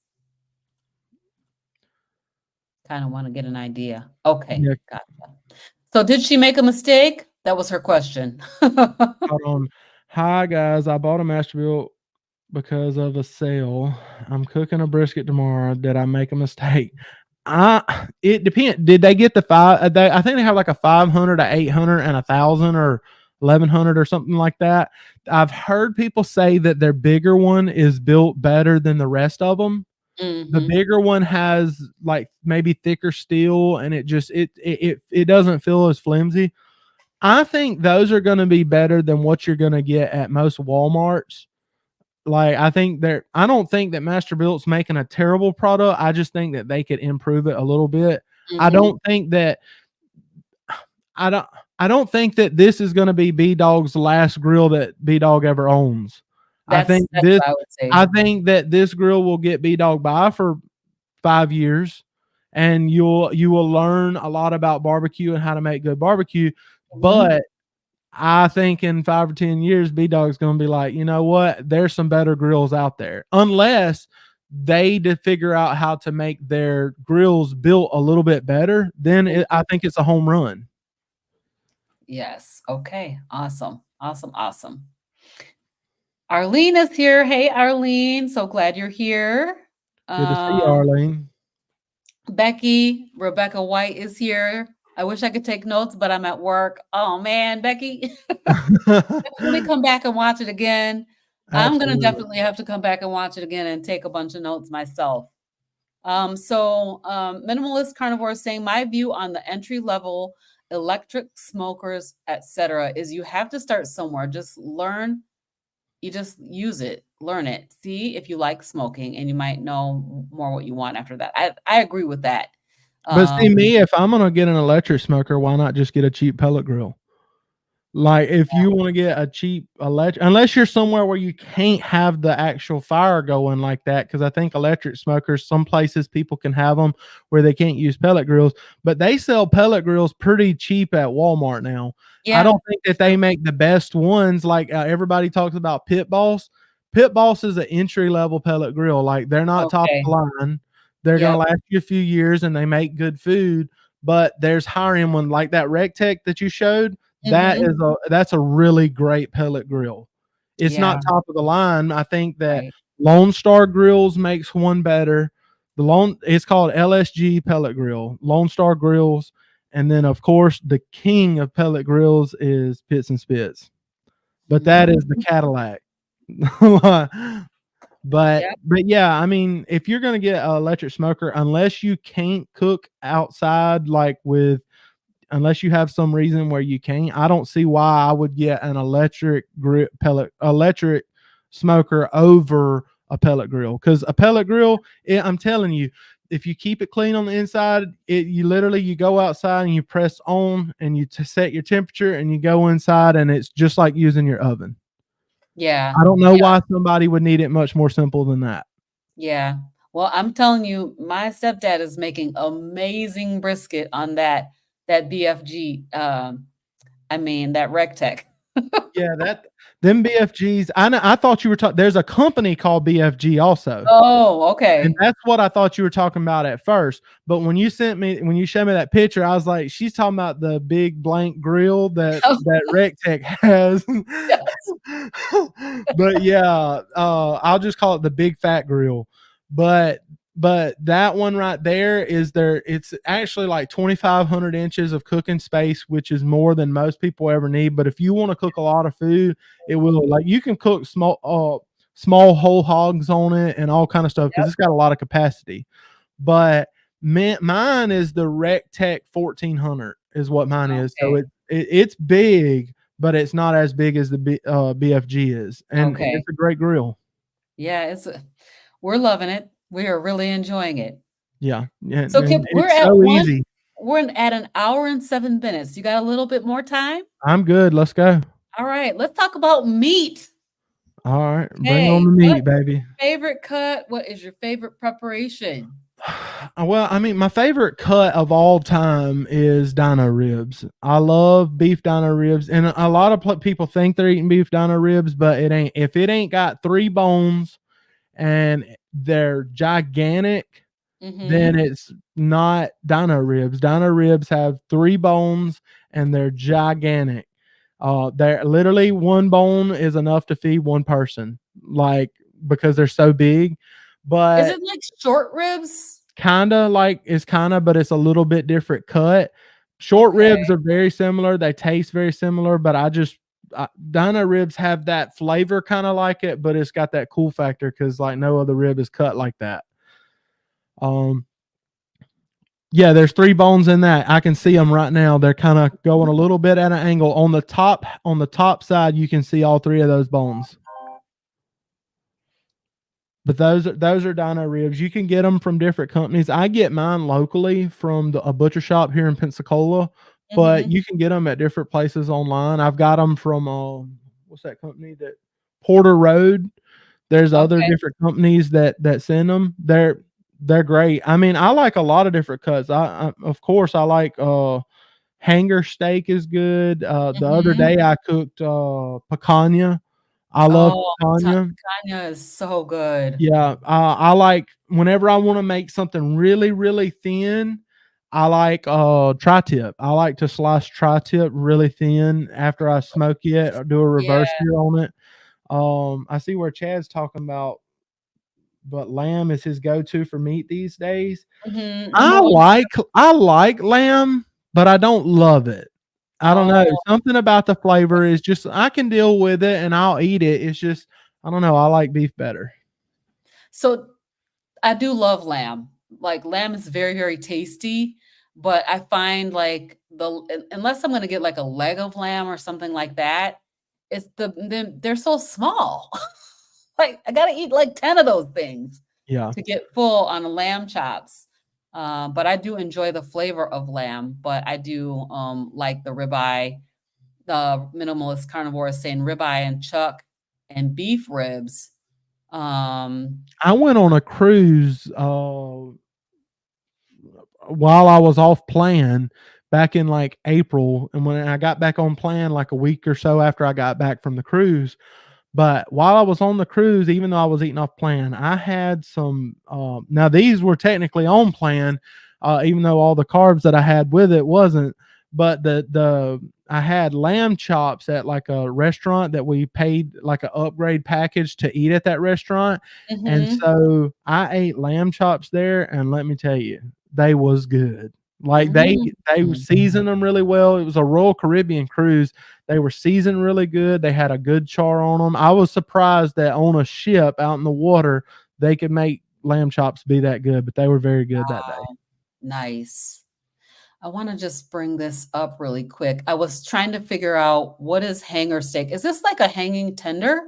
Speaker 1: Kinda wanna get an idea. Okay,
Speaker 2: Yeah,
Speaker 1: gotcha. So did she make a mistake? That was her question.
Speaker 2: hold on. Hi guys, I bought a master build because of a sale. I'm cooking a brisket tomorrow. Did I make a mistake? It depends. Did they get the five? I think they have like a 500, a 800, and 1,000 or 1,100 or something like that. I've heard people say that their bigger one is built better than the rest of them. The
Speaker 1: Mhm.
Speaker 2: bigger one has like maybe thicker steel, and it doesn't feel as flimsy. I think those are going to be better than what you're going to get at most Walmarts. Like, I don't think that Masterbuilt's making a terrible product. I just think that they could improve it a little bit. I
Speaker 1: Mhm.
Speaker 2: don't think that I don't I don't think that this is gonna be B Dog's last grill that B Dog ever owns.
Speaker 1: That's what I would say.
Speaker 2: I think that this grill will get B Dog by for 5 years, and you will learn a lot about barbecue and how to make good barbecue,
Speaker 1: Mhm.
Speaker 2: but I think in 5 or 10 years, B Dog's gonna be like, "You know what? There's some better grills out there." Unless they to figure out how to make their grills built a little bit better, then I think it's a home run.
Speaker 1: Yes. Okay. Awesome. Awesome. Awesome. Arlene is here. Hey, Arlene. So glad you're here.
Speaker 2: Good to see you,
Speaker 1: Um,
Speaker 2: Arlene.
Speaker 1: Rebecca White is here. I wish I could take notes, but I'm at work. Oh man, Becky, definitely come back and watch it again. I'm gonna
Speaker 2: Absolutely.
Speaker 1: definitely have to come back and watch it again and take a bunch of notes myself. Minimalist Carnivore is saying my view on the entry level electric smokers, etc., is you have to start somewhere. Just learn. You just use it, learn it, see if you like smoking, and you might know more what you want after that. I agree with that.
Speaker 2: But see,
Speaker 1: Um,
Speaker 2: me, if I'm gonna get an electric smoker, why not just get a cheap pellet grill? Like, if you want to get a cheap electric, unless you're somewhere where you can't have the actual fire going like that, because I think electric smokers, some places people can have them where they can't use pellet grills, but they sell pellet grills pretty cheap at Walmart now. I
Speaker 1: yeah,
Speaker 2: don't think that they make the best ones. Like, everybody talks about Pit Boss. Pit Boss is an entry level pellet grill. Like, they're not top of
Speaker 1: okay,
Speaker 2: the line. They're gonna
Speaker 1: yep,
Speaker 2: last you a few years, and they make good food. But there's higher end one like that RecTech that you showed.
Speaker 1: mhm,
Speaker 2: That's a really great pellet grill. It's not
Speaker 1: yeah,
Speaker 2: top of the line. I think that
Speaker 1: right,
Speaker 2: Lone Star Grills makes one better. It's called LSG pellet grill, Lone Star Grills, and then of course the king of pellet grills is Pits and Spits. But that is the
Speaker 1: mhm,
Speaker 2: Cadillac.
Speaker 1: yep,
Speaker 2: But yeah, I mean, if you're gonna get an electric smoker, unless you can't cook outside, like with unless you have some reason where you can't, I don't see why I would get an electric smoker over a pellet grill. Because a pellet grill, I'm telling you, if you keep it clean on the inside, you go outside and you press on and you set your temperature and you go inside and it's just like using your oven.
Speaker 1: yeah,
Speaker 2: I don't know
Speaker 1: yeah,
Speaker 2: why somebody would need it much more simple than that.
Speaker 1: yeah. Well, I'm telling you, my stepdad is making amazing brisket on that BFG. I mean that RecTech.
Speaker 2: Yeah, them BFGs. I thought you were talking. There's a company called BFG also.
Speaker 1: Oh,
Speaker 2: And
Speaker 1: okay.
Speaker 2: that's what I thought you were talking about at first. But when you showed me that picture, I was like, she's talking about the big blank grill that RecTech has.
Speaker 1: Yes.
Speaker 2: But yeah, I'll just call it the big fat grill. But that one right there it's actually like 2,500 inches of cooking space, which is more than most people ever need. But if you want to cook a lot of food, it will. Like, you can cook small whole hogs on it and all kind of stuff because
Speaker 1: Yep.
Speaker 2: it's got a lot of capacity. But mine is the RecTech 1400 is what mine is. So
Speaker 1: Okay.
Speaker 2: it's big, but it's not as big as the BFG is, and
Speaker 1: Okay.
Speaker 2: it's a great grill.
Speaker 1: Yeah, we're loving it. We are really enjoying it.
Speaker 2: Yeah, and,
Speaker 1: So, Kip,
Speaker 2: and it's so easy.
Speaker 1: at an hour and 7 minutes. You got a little bit more time?
Speaker 2: I'm good. Let's go.
Speaker 1: All right, let's talk about meat.
Speaker 2: All right, bring on
Speaker 1: Okay,
Speaker 2: the
Speaker 1: what
Speaker 2: meat, baby.
Speaker 1: favorite cut? What is your favorite preparation?
Speaker 2: Well, I mean, my favorite cut of all time is dino ribs. I love beef dino ribs, and a lot of people think they're eating beef dino ribs, but it ain't. If it ain't got 3 bones and they're gigantic, then
Speaker 1: Mhm.
Speaker 2: it's not dino ribs. Dino ribs have 3 bones and they're gigantic. They're literally 1 bone is enough to feed one person, like, because they're so big.
Speaker 1: Is
Speaker 2: But
Speaker 1: it like short ribs?
Speaker 2: but it's a little bit different cut. Short
Speaker 1: Okay,
Speaker 2: ribs are very similar. They taste very similar, but dino ribs have that flavor kind of like it, but it's got that cool factor because like no other rib is cut like that. Um, yeah, there's 3 bones in that. I can see them right now. They're kind of going a little bit at an angle on the top. On the top side, you can see all 3 of those bones. But those are dino ribs. You can get them from different companies. I get mine locally from a butcher shop here in Pensacola, but
Speaker 1: mhm,
Speaker 2: you can get them at different places online. I've got them from what's that company that Porter Road. There's other
Speaker 1: okay,
Speaker 2: different companies that send them. They're great. I mean, I like a lot of different cuts. I of course I like hanger steak is good. The other
Speaker 1: mhm.
Speaker 2: day I cooked picanha. I love
Speaker 1: Oh,
Speaker 2: Tanya.
Speaker 1: picanha is so good.
Speaker 2: Yeah, I like whenever I wanna make something really, really thin, I like, tri-tip. I like to slice tri-tip really thin after I smoke it or do a
Speaker 1: Yeah.
Speaker 2: reverse sear on it. I see where Chad's talking about, but lamb is his go-to for meat these days.
Speaker 1: Mhm, number
Speaker 2: I
Speaker 1: 1.
Speaker 2: like I like lamb, but I don't love it. I don't know,
Speaker 1: Oh,
Speaker 2: something about the flavor is just I can deal with it and I'll eat it. It's just I don't know, I like beef better.
Speaker 1: so I do love lamb. Like, lamb is very, very tasty, but I find, like, unless I'm gonna get, like, a leg of lamb or something like that, they're so small. Like, I gotta eat, like, 10 of those things
Speaker 2: Yeah.
Speaker 1: to get full on the lamb chops. But I do enjoy the flavor of lamb, but I do, like the ribeye. The minimalist carnivore is saying ribeye and chuck and beef ribs. Um,
Speaker 2: I went on a cruise, while I was off plan back in, like, April, and when I got back on plan, like, a week or so after I got back from the cruise, but while I was on the cruise, even though I was eating off plan, I had some, now these were technically on plan, even though all the carbs that I had with it wasn't, but the I had lamb chops at, like, a restaurant that we paid, like, a upgrade package to eat at that restaurant, and
Speaker 1: mhm,
Speaker 2: so I ate lamb chops there, and let me tell you, they was good. Like, they
Speaker 1: mhm.
Speaker 2: seasoned them really well. It was a Royal Caribbean cruise. They were seasoned really good. They had a good char on them. I was surprised that on a ship out in the water, they could make lamb chops be that good, but they were very good that day.
Speaker 1: Wow, nice. I wanna just bring this up really quick. I was trying to figure out what is hanger steak? Is this like a hanging tender?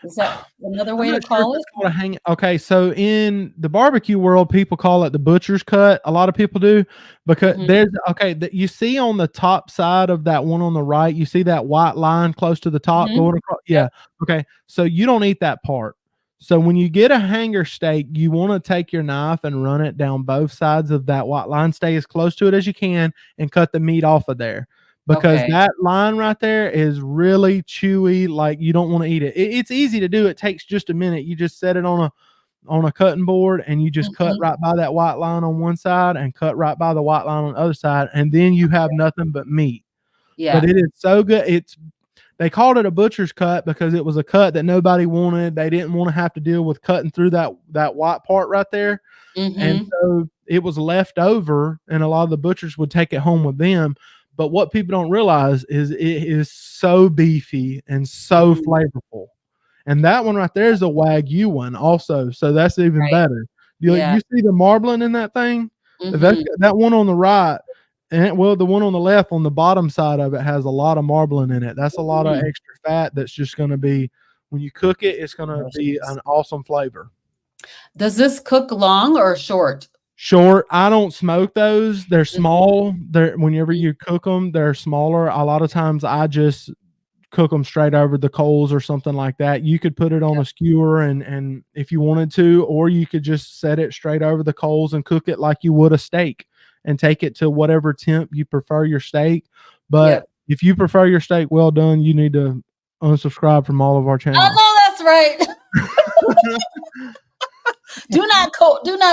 Speaker 1: Is that another
Speaker 2: I'm
Speaker 1: way to
Speaker 2: not sure if
Speaker 1: call
Speaker 2: it's
Speaker 1: it?
Speaker 2: called a hang okay, so in the barbecue world, people call it the butcher's cut. A lot of people do because
Speaker 1: Mhm,
Speaker 2: there's okay, you see on the top side of that one on the right, you see that white line close to the top
Speaker 1: mhm.
Speaker 2: going across?
Speaker 1: Yep,
Speaker 2: Yeah. Okay. So you don't eat that part. So when you get a hanger steak, you wanna take your knife and run it down both sides of that white line, stay as close to it as you can, and cut the meat off of there because
Speaker 1: okay.
Speaker 2: that line right there is really chewy, like, you don't wanna eat it. It's easy to do, it takes just a minute. You just set it on a cutting board, and you just cut
Speaker 1: Mhm.
Speaker 2: right by that white line on one side and cut right by the white line on the other side, and then you have nothing but meat. But
Speaker 1: Yeah.
Speaker 2: it is so good. It's they called it a butcher's cut because it was a cut that nobody wanted. They didn't wanna have to deal with cutting through that white part right there. And
Speaker 1: Mhm.
Speaker 2: so it was left over, and a lot of the butchers would take it home with them. But what people don't realize is it is so beefy and so
Speaker 1: Mm,
Speaker 2: flavorful. And that one right there is a Wagyu one also, so that's even
Speaker 1: right.
Speaker 2: better.
Speaker 1: Yeah.
Speaker 2: You see the marbling in that thing? That's
Speaker 1: Mhm.
Speaker 2: that one on the right, and well, the one on the left on the bottom side of it has a lot of marbling in it. That's a lot of
Speaker 1: Mm.
Speaker 2: extra fat that's just gonna be when you cook it, it's gonna be
Speaker 1: Delicious.
Speaker 2: an awesome flavor.
Speaker 1: Does this cook long or short?
Speaker 2: Short, I don't smoke those. They're
Speaker 1: Mhm,
Speaker 2: small. They're whenever
Speaker 1: mhm.
Speaker 2: you cook them, they're smaller. A lot of times I just cook them straight over the coals or something like that. You could put it on a skewer and if you wanted to, or you could just set it straight over the coals and cook it like you would a steak and take it to whatever temp you prefer your steak. But
Speaker 1: Yep.
Speaker 2: if you prefer your steak well done, you need to unsubscribe from all of our
Speaker 1: I
Speaker 2: channels.
Speaker 1: know that's right. Do not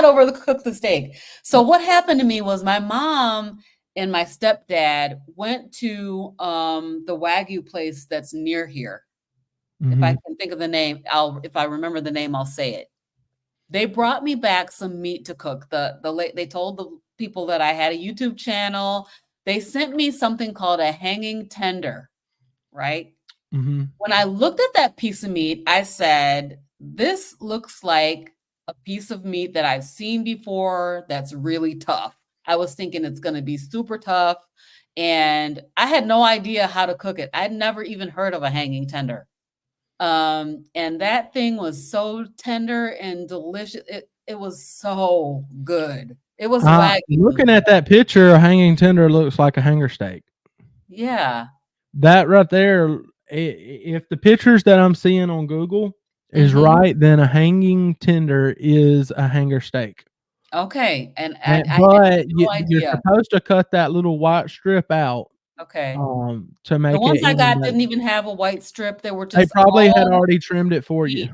Speaker 1: overcook the steak. So what happened to me was my mom and my stepdad went to, the Wagyu place that's near here. If I
Speaker 2: Mhm,
Speaker 1: can think of the name, if I remember the name, I'll say it. They brought me back some meat to cook. They told the people that I had a YouTube channel. They sent me something called a hanging tender, right?
Speaker 2: mhm.
Speaker 1: When I looked at that piece of meat, I said, "This looks like a piece of meat that I've seen before that's really tough." I was thinking it's gonna be super tough, and I had no idea how to cook it. I'd never even heard of a hanging tender. And that thing was so tender and delicious. It was so good. It was Wagyu.
Speaker 2: Looking at that picture, a hanging tender looks like a hanger steak.
Speaker 1: Yeah.
Speaker 2: That right there, if the pictures that I'm seeing on Google is
Speaker 1: Mhm.
Speaker 2: right, then a hanging tender is a hanger steak.
Speaker 1: Okay, and I
Speaker 2: And
Speaker 1: had
Speaker 2: but
Speaker 1: no
Speaker 2: you're
Speaker 1: idea.
Speaker 2: supposed to cut that little white strip out
Speaker 1: Okay.
Speaker 2: to
Speaker 1: The
Speaker 2: make it
Speaker 1: ones I
Speaker 2: even
Speaker 1: got
Speaker 2: better.
Speaker 1: didn't even have a white strip. They were
Speaker 2: They
Speaker 1: just
Speaker 2: probably had
Speaker 1: all
Speaker 2: already trimmed it for you.
Speaker 1: meat.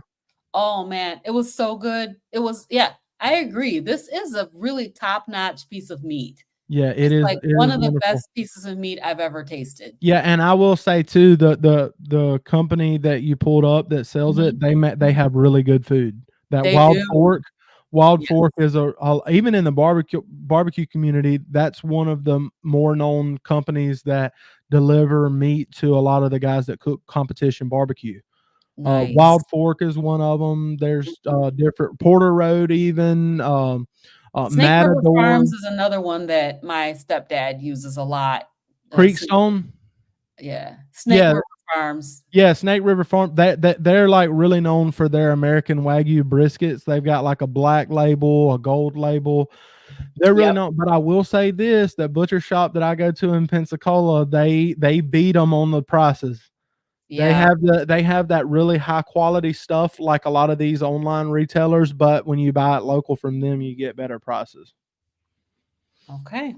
Speaker 1: Oh, man, it was so good. It was yeah, I agree. This is a really top-notch piece of meat.
Speaker 2: Yeah,
Speaker 1: It's like
Speaker 2: it
Speaker 1: one
Speaker 2: is
Speaker 1: of the
Speaker 2: wonderful.
Speaker 1: best pieces of meat I've ever tasted.
Speaker 2: Yeah, and I will say too, the company that you pulled up that sells it,
Speaker 1: Mhm.
Speaker 2: they
Speaker 1: Mhm.
Speaker 2: have really good food. That
Speaker 1: They do.
Speaker 2: Wild
Speaker 1: Yes.
Speaker 2: Fork is a even in the barbecue community, that's one of the more known companies that deliver meat to a lot of the guys that cook competition barbecue.
Speaker 1: Nice.
Speaker 2: Wild Fork is one of them. There's
Speaker 1: Mhm.
Speaker 2: different Porter Road even,
Speaker 1: Snake River
Speaker 2: Matador,
Speaker 1: Farms is another one that my stepdad uses a lot. Snake
Speaker 2: Creekstone.
Speaker 1: yeah, Snake
Speaker 2: Yeah,
Speaker 1: River Farms.
Speaker 2: yeah, Snake River Farm. They're like really known for their American Wagyu briskets. They've got like a black label, a gold label. They're really
Speaker 1: Yep.
Speaker 2: known. But I will say this: the butcher shop that I go to in Pensacola, they beat them on the prices.
Speaker 1: Yeah.
Speaker 2: They have that really high quality stuff like a lot of these online retailers, but when you buy it local from them, you get better prices.
Speaker 1: Okay.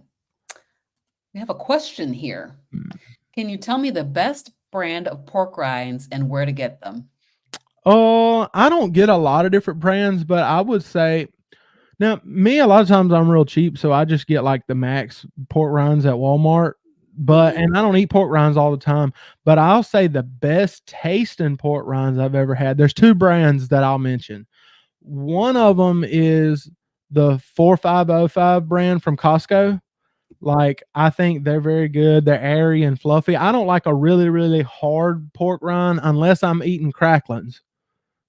Speaker 1: We have a question here.
Speaker 2: Mm.
Speaker 1: Can you tell me the best brand of pork rinds and where to get them?
Speaker 2: I don't get a lot of different brands, but I would say now me a lot of times I'm real cheap, so I just get like the max pork rinds at Walmart. But
Speaker 1: Mhm.
Speaker 2: and I don't eat pork rinds all the time, but I'll say the best tasting pork rinds I've ever had. There's two brands that I'll mention. One of them is the 4505 brand from Costco. Like, I think they're very good. They're airy and fluffy. I don't like a really, really hard pork rind unless I'm eating cracklings.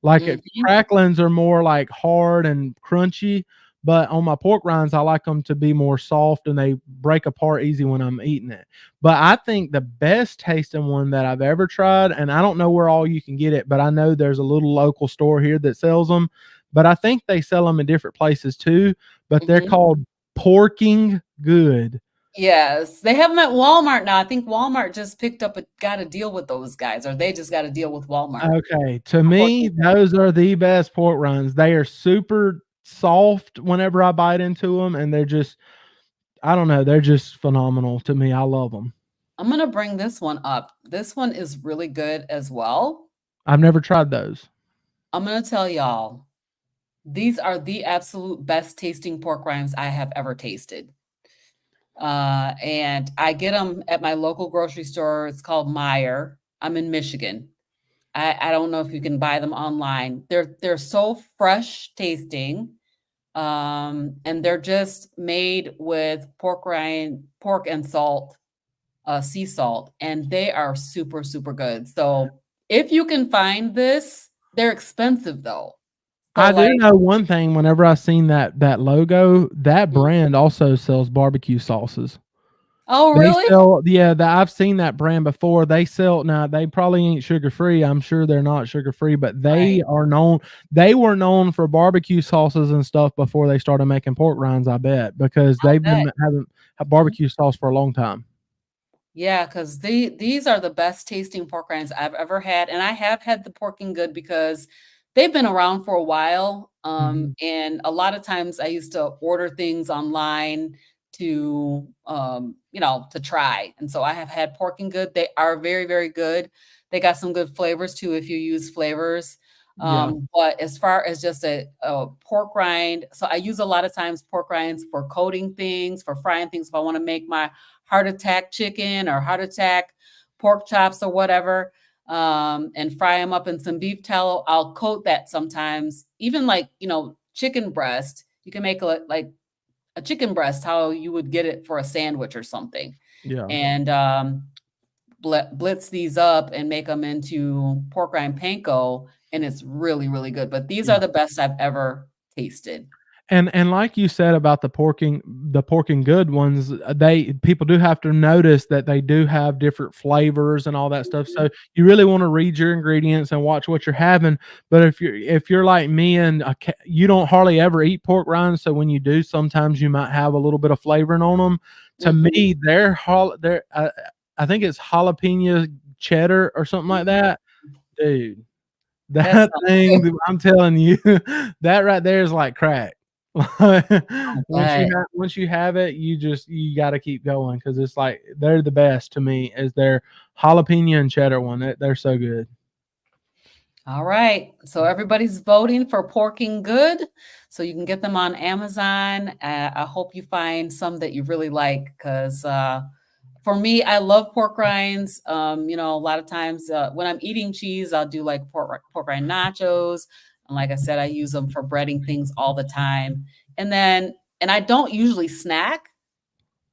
Speaker 2: Like,
Speaker 1: Mhm.
Speaker 2: cracklings are more, like, hard and crunchy, but on my pork rinds, I like them to be more soft and they break apart easy when I'm eating it. But I think the best tasting one that I've ever tried, and I don't know where all you can get it, but I know there's a little local store here that sells them, but I think they sell them in different places too, but they're
Speaker 1: Mhm.
Speaker 2: called Porking Good.
Speaker 1: Yes, they have them at Walmart now. I think Walmart just picked up a got a deal with those guys, or they just got a deal with Walmart
Speaker 2: Okay, to
Speaker 1: for pork
Speaker 2: me,
Speaker 1: and
Speaker 2: those are the best pork rinds. They are super soft whenever I bite into them, and they're just I don't know, they're just phenomenal to me. I love them.
Speaker 1: I'm gonna bring this one up. This one is really good as well.
Speaker 2: I've never tried those.
Speaker 1: I'm gonna tell y'all, these are the absolute best tasting pork rinds I have ever tasted. And I get them at my local grocery store. It's called Meyer. I'm in Michigan. I don't know if you can buy them online. They're so fresh tasting, and they're just made with pork and salt, sea salt, and they are super, super good. So if you can find this, they're expensive though. So
Speaker 2: I do
Speaker 1: like,
Speaker 2: know one thing, whenever I seen that logo, that
Speaker 1: mm,
Speaker 2: brand also sells barbecue sauces.
Speaker 1: oh
Speaker 2: They
Speaker 1: really?
Speaker 2: sell yeah, I've seen that brand before. They sell now they probably ain't sugar free. I'm sure they're not sugar free, but
Speaker 1: Right.
Speaker 2: they were known for barbecue sauces and stuff before they started making pork rinds, I bet, because
Speaker 1: I
Speaker 2: they've
Speaker 1: bet.
Speaker 2: been having a
Speaker 1: Mhm.
Speaker 2: barbecue sauce for a long time.
Speaker 1: Yeah, because these are the best tasting pork rinds I've ever had, and I have had the Porking Good because they've been around for a while,
Speaker 2: Mhm.
Speaker 1: and a lot of times I used to order things online to, to try, and so I have had Porking Good. They are very, very good. They got some good flavors too if you use flavors,
Speaker 2: Yeah,
Speaker 1: but as far as just a pork rind, so I use a lot of times pork rinds for coating things, for frying things. If I want to make my heart attack chicken or heart attack pork chops or whatever, and fry them up in some beef tallow. I'll coat that sometimes. Even like, chicken breast, you can make like a chicken breast, how you would get it for a sandwich or something.
Speaker 2: yeah,
Speaker 1: And blitz these up and make them into pork rind panko. And it's really, really good. But these are
Speaker 2: yeah.
Speaker 1: the best I've ever tasted.
Speaker 2: And like you said about the porking good ones, they people do have to notice that they do have different flavors and all that stuff.
Speaker 1: Mhm,
Speaker 2: So you really want to read your ingredients and watch what you're having. But if you're like me and you don't hardly ever eat pork rinds, so when you do, sometimes you might have a little bit of flavoring on them. To
Speaker 1: mhm,
Speaker 2: me, they're I think it's jalapeno cheddar or something like
Speaker 1: mhm.
Speaker 2: that, dude.
Speaker 1: That
Speaker 2: That
Speaker 1: sounds good.
Speaker 2: thing, I'm telling you, that right there is like crack.
Speaker 1: But
Speaker 2: Once you have it, you got to keep going because it's like they're the best to me. Is their jalapeno and cheddar one? They're so good.
Speaker 1: all right. So everybody's voting for Porking Good. So you can get them on Amazon. I hope you find some that you really like because for me, I love pork rinds. A lot of times when I'm eating cheese, I'll do like pork rind nachos. And like I said, I use them for breading things all the time. And I don't usually snack,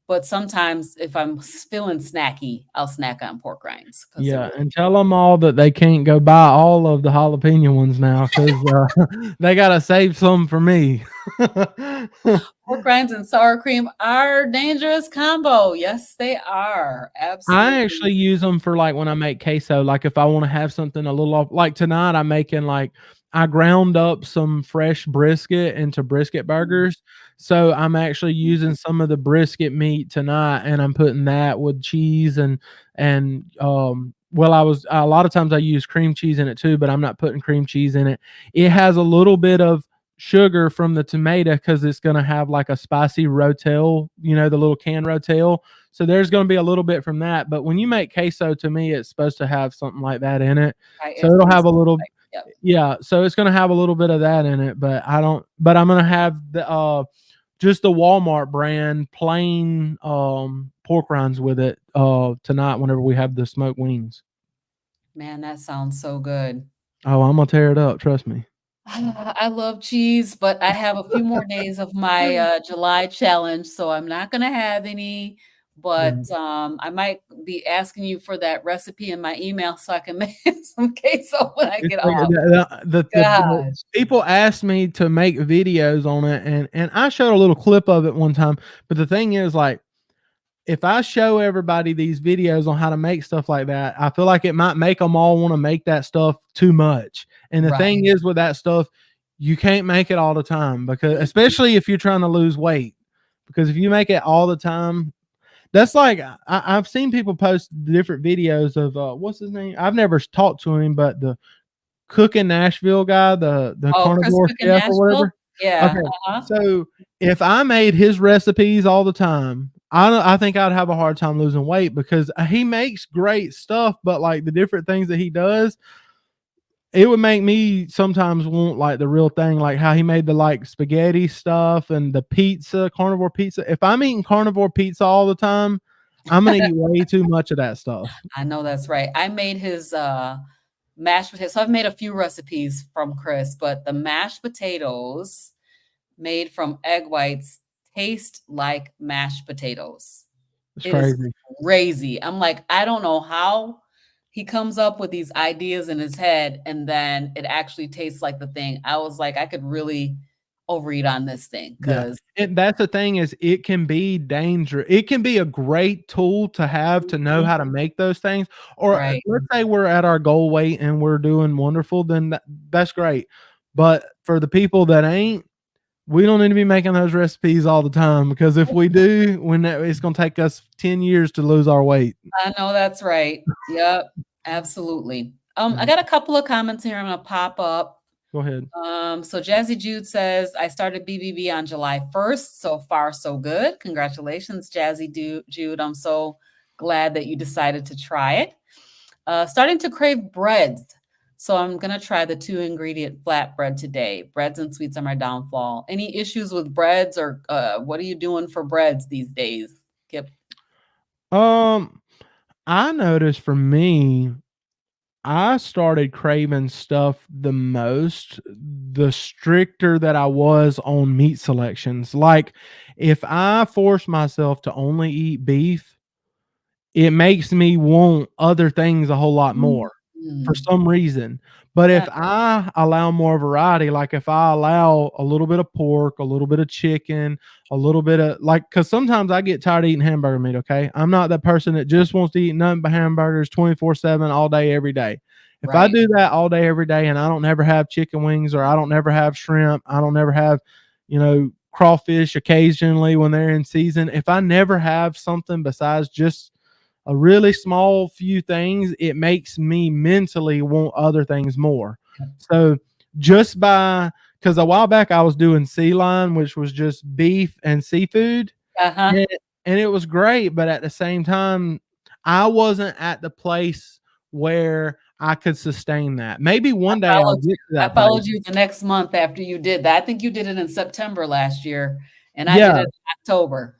Speaker 1: but sometimes if I'm feeling snacky, I'll snack on pork rinds because they're
Speaker 2: Yeah,
Speaker 1: really
Speaker 2: and tell them all that they can't go buy all of the jalapeno ones now because they gotta save some for me.
Speaker 1: pork rinds and sour cream are dangerous combo. Yes, they are.
Speaker 2: I
Speaker 1: Absolutely.
Speaker 2: actually use them for, like, when I make queso, like, if I wanna have something a little off like, tonight, I'm making, like I ground up some fresh brisket into brisket burgers, so I'm actually using some of the brisket meat tonight, and I'm putting that with cheese well, I was a lot of times I use cream cheese in it too, but I'm not putting cream cheese in it. It has a little bit of sugar from the tomato because it's gonna have, like, a spicy Rotel, the little canned Rotel. So there's going to be a little bit from that. But when you make queso, to me, it's supposed to have something like that in it.
Speaker 1: I
Speaker 2: So
Speaker 1: it's
Speaker 2: it'll have
Speaker 1: supposed
Speaker 2: a
Speaker 1: to look
Speaker 2: little,
Speaker 1: like yep.
Speaker 2: yeah. So it's going to have a little bit of that in it. But I don't, but I'm going to have just the Walmart brand plain pork rinds with it tonight whenever we have the smoked wings.
Speaker 1: Man, that sounds so good.
Speaker 2: Oh, I'm going to tear it up. Trust me.
Speaker 1: I love cheese, but I have a few more days of my July challenge, so I'm not gonna have any.
Speaker 2: Yeah.
Speaker 1: But I might be asking you for that recipe in my email so I can make some queso when I
Speaker 2: It's
Speaker 1: get
Speaker 2: like
Speaker 1: off.
Speaker 2: the
Speaker 1: Gosh,
Speaker 2: people asked me to make videos on it, and I showed a little clip of it one time. But the thing is, like, if I show everybody these videos on how to make stuff like that, I feel like it might make them all want to make that stuff too much. And the
Speaker 1: right.
Speaker 2: thing is with that stuff, you can't make it all the time because
Speaker 1: Mhm.
Speaker 2: especially if you're trying to lose weight. Because if you make it all the time, that's like I've seen people post different videos of what's his name? I've never talked to him, but the Cook in Nashville guy, the
Speaker 1: Oh, Chris
Speaker 2: carnivore
Speaker 1: Cook in
Speaker 2: chef or
Speaker 1: Nashville?
Speaker 2: whatever.
Speaker 1: Yeah.
Speaker 2: Okay,
Speaker 1: Uh-huh.
Speaker 2: so if I made his recipes all the time, I think I'd have a hard time losing weight because he makes great stuff, but like the different things that he does, it would make me sometimes want like the real thing, like how he made the like spaghetti stuff and the pizza, carnivore pizza. If I'm eating carnivore pizza all the time, I'm gonna eat way too much of that stuff.
Speaker 1: I know that's right. I made his mashed potatoes. So I've made a few recipes from Chris, but the mashed potatoes made from egg whites taste like mashed potatoes.
Speaker 2: It's
Speaker 1: It is
Speaker 2: crazy.
Speaker 1: crazy. I'm like, I don't know how he comes up with these ideas in his head and then it actually tastes like the thing. I was like, I could really overeat on this thing
Speaker 2: Yeah,
Speaker 1: because
Speaker 2: and that's the thing is it can be dangerous. It can be a great tool to have to know how to make those things, or,
Speaker 1: right.
Speaker 2: let's say we're at our goal weight and we're doing wonderful, then that's great, but for the people that ain't, we don't need to be making those recipes all the time because if we do, when that it's gonna take us 10 years to lose our weight.
Speaker 1: I know that's right. Yep, absolutely. I
Speaker 2: Yeah,
Speaker 1: got a couple of comments here I'm gonna pop up.
Speaker 2: go ahead.
Speaker 1: So Jazzy Jude says, I started BBB on July 1st. So far, so good. Congratulations, Jude. I'm so glad that you decided to try it. Starting to crave breads. So I'm going to try the 2-ingredient flatbread today. Breads and sweets are my downfall. Any issues with breads or what are you doing for breads these days, Kip?
Speaker 2: Um, I noticed for me, I started craving stuff the most the stricter that I was on meat selections. Like, if I force myself to only eat beef, it makes me want other things a whole lot more for
Speaker 1: Mm.
Speaker 2: some reason. But
Speaker 1: Yeah,
Speaker 2: if I allow more variety, like if I allow a little bit of pork, a little bit of chicken, a little bit of like, because sometimes I get tired of eating hamburger meat. Okay. I'm not that person that just wants to eat nothing but hamburgers 24/7 all day, every day. If I
Speaker 1: right.
Speaker 2: do that all day, every day, and I don't never have chicken wings or I don't never have shrimp, I don't never have, crawfish occasionally when they're in season, if I never have something besides just a really small few things, it makes me mentally want other things more. So just by because a while back I was doing sea line, which was just beef and seafood,
Speaker 1: Uh-huh.
Speaker 2: and it was great, but at the same time, I wasn't at the place where I could sustain that. Maybe one day I'll
Speaker 1: Followed
Speaker 2: get
Speaker 1: you.
Speaker 2: to
Speaker 1: I
Speaker 2: that place.
Speaker 1: followed you the next month after you did that. I think you did it in September last year, and I did
Speaker 2: Yeah,
Speaker 1: it in October.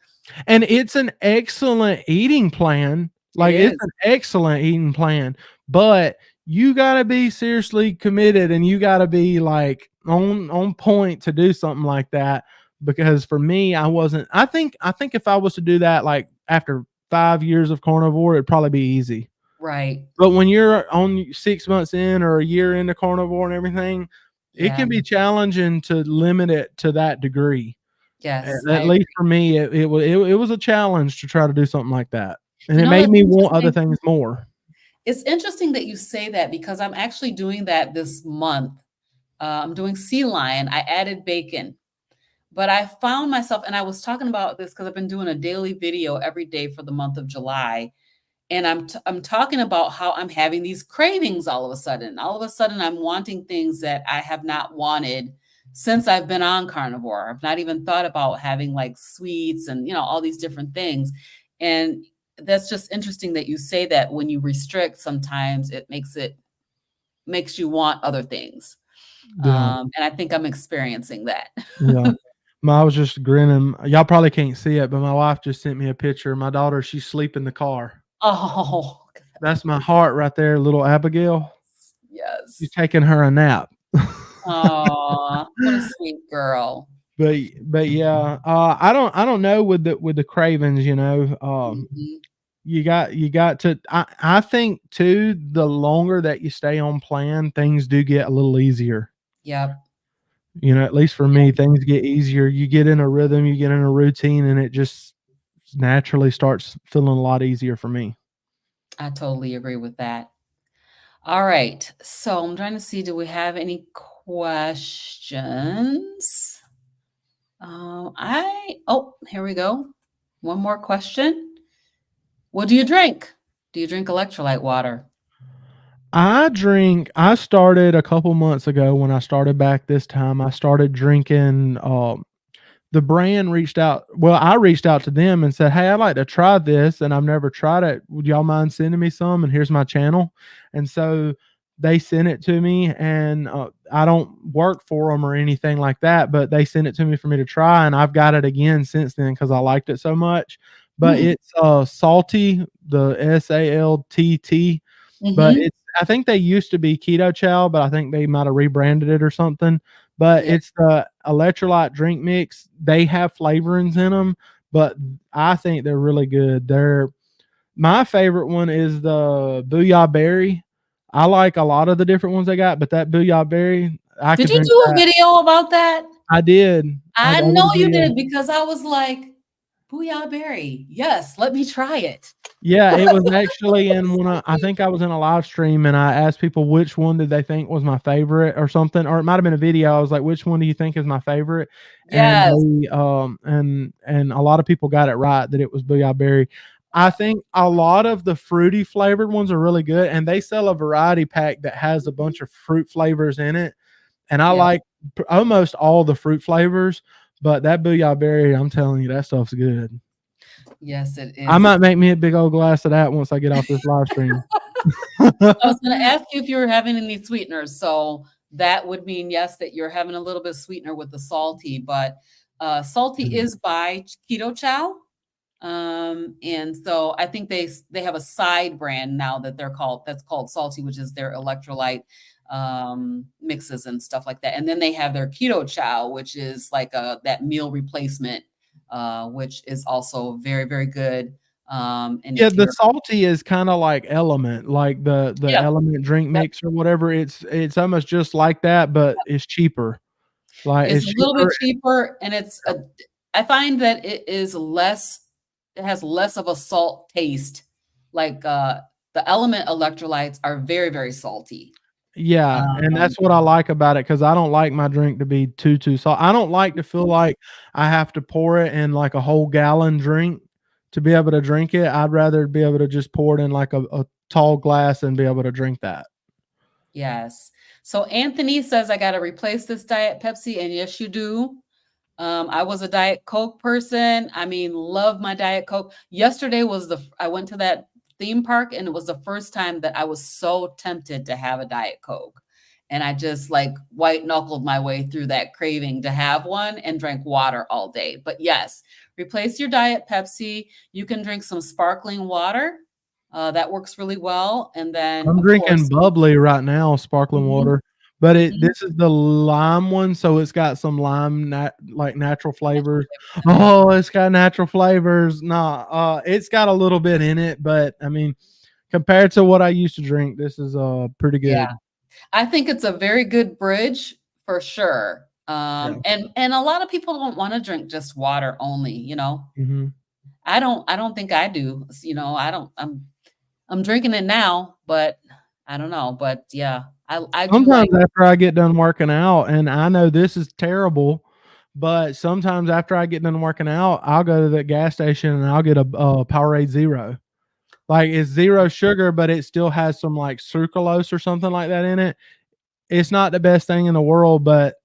Speaker 2: and it's an excellent eating plan.
Speaker 1: It
Speaker 2: Like, it's
Speaker 1: is.
Speaker 2: an excellent eating plan, but you gotta be seriously committed and you gotta be, like, on point to do something like that, because for me, I think if I was to do that, like, after 5 years of carnivore, it'd probably be easy.
Speaker 1: Right.
Speaker 2: But when you're on 6 months in or a year into carnivore and everything, it
Speaker 1: Yeah.
Speaker 2: can be challenging to limit it to that degree.
Speaker 1: Yes, I
Speaker 2: At
Speaker 1: agree.
Speaker 2: least for me, it was a challenge to try to do something like that, and
Speaker 1: You
Speaker 2: it
Speaker 1: know,
Speaker 2: made
Speaker 1: it's
Speaker 2: me want other
Speaker 1: interesting.
Speaker 2: things more.
Speaker 1: It's interesting that you say that because I'm actually doing that this month. I'm doing sea lion. I added bacon, but I found myself, and I was talking about this because I've been doing a daily video every day for the month of July. And I'm talking about how I'm having these cravings all of a sudden. All of a sudden, I'm wanting things that I have not wanted since I've been on carnivore. I've not even thought about having like sweets and all these different things. And that's just interesting that you say that when you restrict, sometimes it makes you want other things.
Speaker 2: Yeah,
Speaker 1: And I think I'm experiencing that.
Speaker 2: yeah. I was just grinning. Y'all probably can't see it, but my wife just sent me a picture. My daughter, she's asleep in the car.
Speaker 1: Oh,
Speaker 2: That's my heart right there, little Abigail. She's
Speaker 1: yes.
Speaker 2: taking her a nap.
Speaker 1: Oh, what a sweet girl.
Speaker 2: But yeah, I don't know with the cravings,
Speaker 1: Mhm.
Speaker 2: you got to I think too, the longer that you stay on plan, things do get a little easier.
Speaker 1: Yep.
Speaker 2: At least for me, things get easier. You get in a rhythm, you get in a routine, and it just naturally starts feeling a lot easier for me.
Speaker 1: I totally agree with that. All right. So I'm trying to see, do we have any questions? Here we go. One more question. What do you drink? Do you drink electrolyte water?
Speaker 2: I started a couple months ago when I started back this time. I started drinking the brand reached out. Well, I reached out to them and said, "Hey, I'd like to try this, and I've never tried it. Would y'all mind sending me some? And here's my channel." And so they sent it to me, and I don't work for them or anything like that, but they sent it to me for me to try, and I've got it again since then because I liked it so much. But
Speaker 1: Hmm.
Speaker 2: it's salty, the SALTT, but
Speaker 1: Mm-hmm.
Speaker 2: it's I think they used to be Keto Chow, but I think they might have rebranded it or something. But
Speaker 1: Yeah.
Speaker 2: it's the electrolyte drink mix. They have flavorings in them, but I think they're really good. My favorite one is the Booyah Berry. I like a lot of the different ones they got, but that Booyah Berry, I
Speaker 1: Did
Speaker 2: could
Speaker 1: you
Speaker 2: drink
Speaker 1: do a
Speaker 2: that.
Speaker 1: video about that?
Speaker 2: I did. I
Speaker 1: I
Speaker 2: did
Speaker 1: know
Speaker 2: a
Speaker 1: you
Speaker 2: video.
Speaker 1: did because I was like, Booyah Berry. Yes, let me try it.
Speaker 2: Yeah, it was actually in one of I think I was in a live stream and I asked people which one did they think was my favorite or something, or it might have been a video. I was like, "Which one do you think is my favorite?" And
Speaker 1: Yes.
Speaker 2: and a lot of people got it right that it was Booyah Berry. I think a lot of the fruity flavored ones are really good, and they sell a variety pack that has a bunch of fruit flavors in it, and I
Speaker 1: Yep.
Speaker 2: like almost all the fruit flavors, but that Booyah Berry, I'm telling you, that stuff's good.
Speaker 1: Yes, it
Speaker 2: I
Speaker 1: is.
Speaker 2: might make me a big old glass of that once I get off this live stream.
Speaker 1: I was gonna ask you if you were having any sweeteners, so that would mean, yes, that you're having a little bit of sweetener with the salty, but, salty is by Keto Chow, and so I think they have a side brand now that's called Salty, which is their electrolyte, mixes and stuff like that, and then they have their Keto Chow, which is like, that meal replacement, which is also very, very good, and
Speaker 2: Yeah,
Speaker 1: if
Speaker 2: the
Speaker 1: you're
Speaker 2: salty is kinda like Element, like the
Speaker 1: Yep,
Speaker 2: Element drink
Speaker 1: yep.
Speaker 2: mix or whatever. It's almost just like that, but it's cheaper. Like,
Speaker 1: It's
Speaker 2: it's
Speaker 1: a little bit
Speaker 2: cheaper.
Speaker 1: cheaper and I find that it has less of a salt taste. Like, the Element electrolytes are very, very salty.
Speaker 2: Yeah, and
Speaker 1: Um,
Speaker 2: that's what I like about it because I don't like my drink to be too salt. I don't like to feel like I have to pour it in, like, a whole gallon drink to be able to drink it. I'd rather be able to just pour it in, like, a tall glass and be able to drink that.
Speaker 1: yes. So Anthony says I got to replace this Diet Pepsi, and yes, you do. I was a Diet Coke person. I mean, love my Diet Coke. Yesterday was I went to that theme park, and it was the first time that I was so tempted to have a Diet Coke. And I just like white knuckled my way through that craving to have one and drank water all day. But yes, replace your Diet Pepsi. You can drink some sparkling water. That works really well. And then,
Speaker 2: I'm
Speaker 1: of
Speaker 2: drinking
Speaker 1: course,
Speaker 2: bubbly right now, sparkling
Speaker 1: mhm,
Speaker 2: water, but
Speaker 1: mhm,
Speaker 2: this is the lime one, so it's got some lime like natural
Speaker 1: natural
Speaker 2: flavors.
Speaker 1: flavors in it.
Speaker 2: Oh, it's got natural flavors. Nah, it's got a little bit in it, but I mean, compared to what I used to drink, this is pretty
Speaker 1: Yeah.
Speaker 2: good.
Speaker 1: I think it's a very good bridge for sure.
Speaker 2: Yeah.
Speaker 1: And a lot of people don't want to drink just water only, you know.
Speaker 2: Mhm.
Speaker 1: I don't think I do. I don't I'm drinking it now, but I don't know. But yeah, I do
Speaker 2: Sometimes
Speaker 1: like
Speaker 2: after I get done working out, and I know this is terrible, but sometimes after I get done working out, I'll go to the gas station and I'll get a Powerade Zero. Like, it's 0 sugar, but it still has some, like, sucralose or something like that in it. It's not the best thing in the world, but,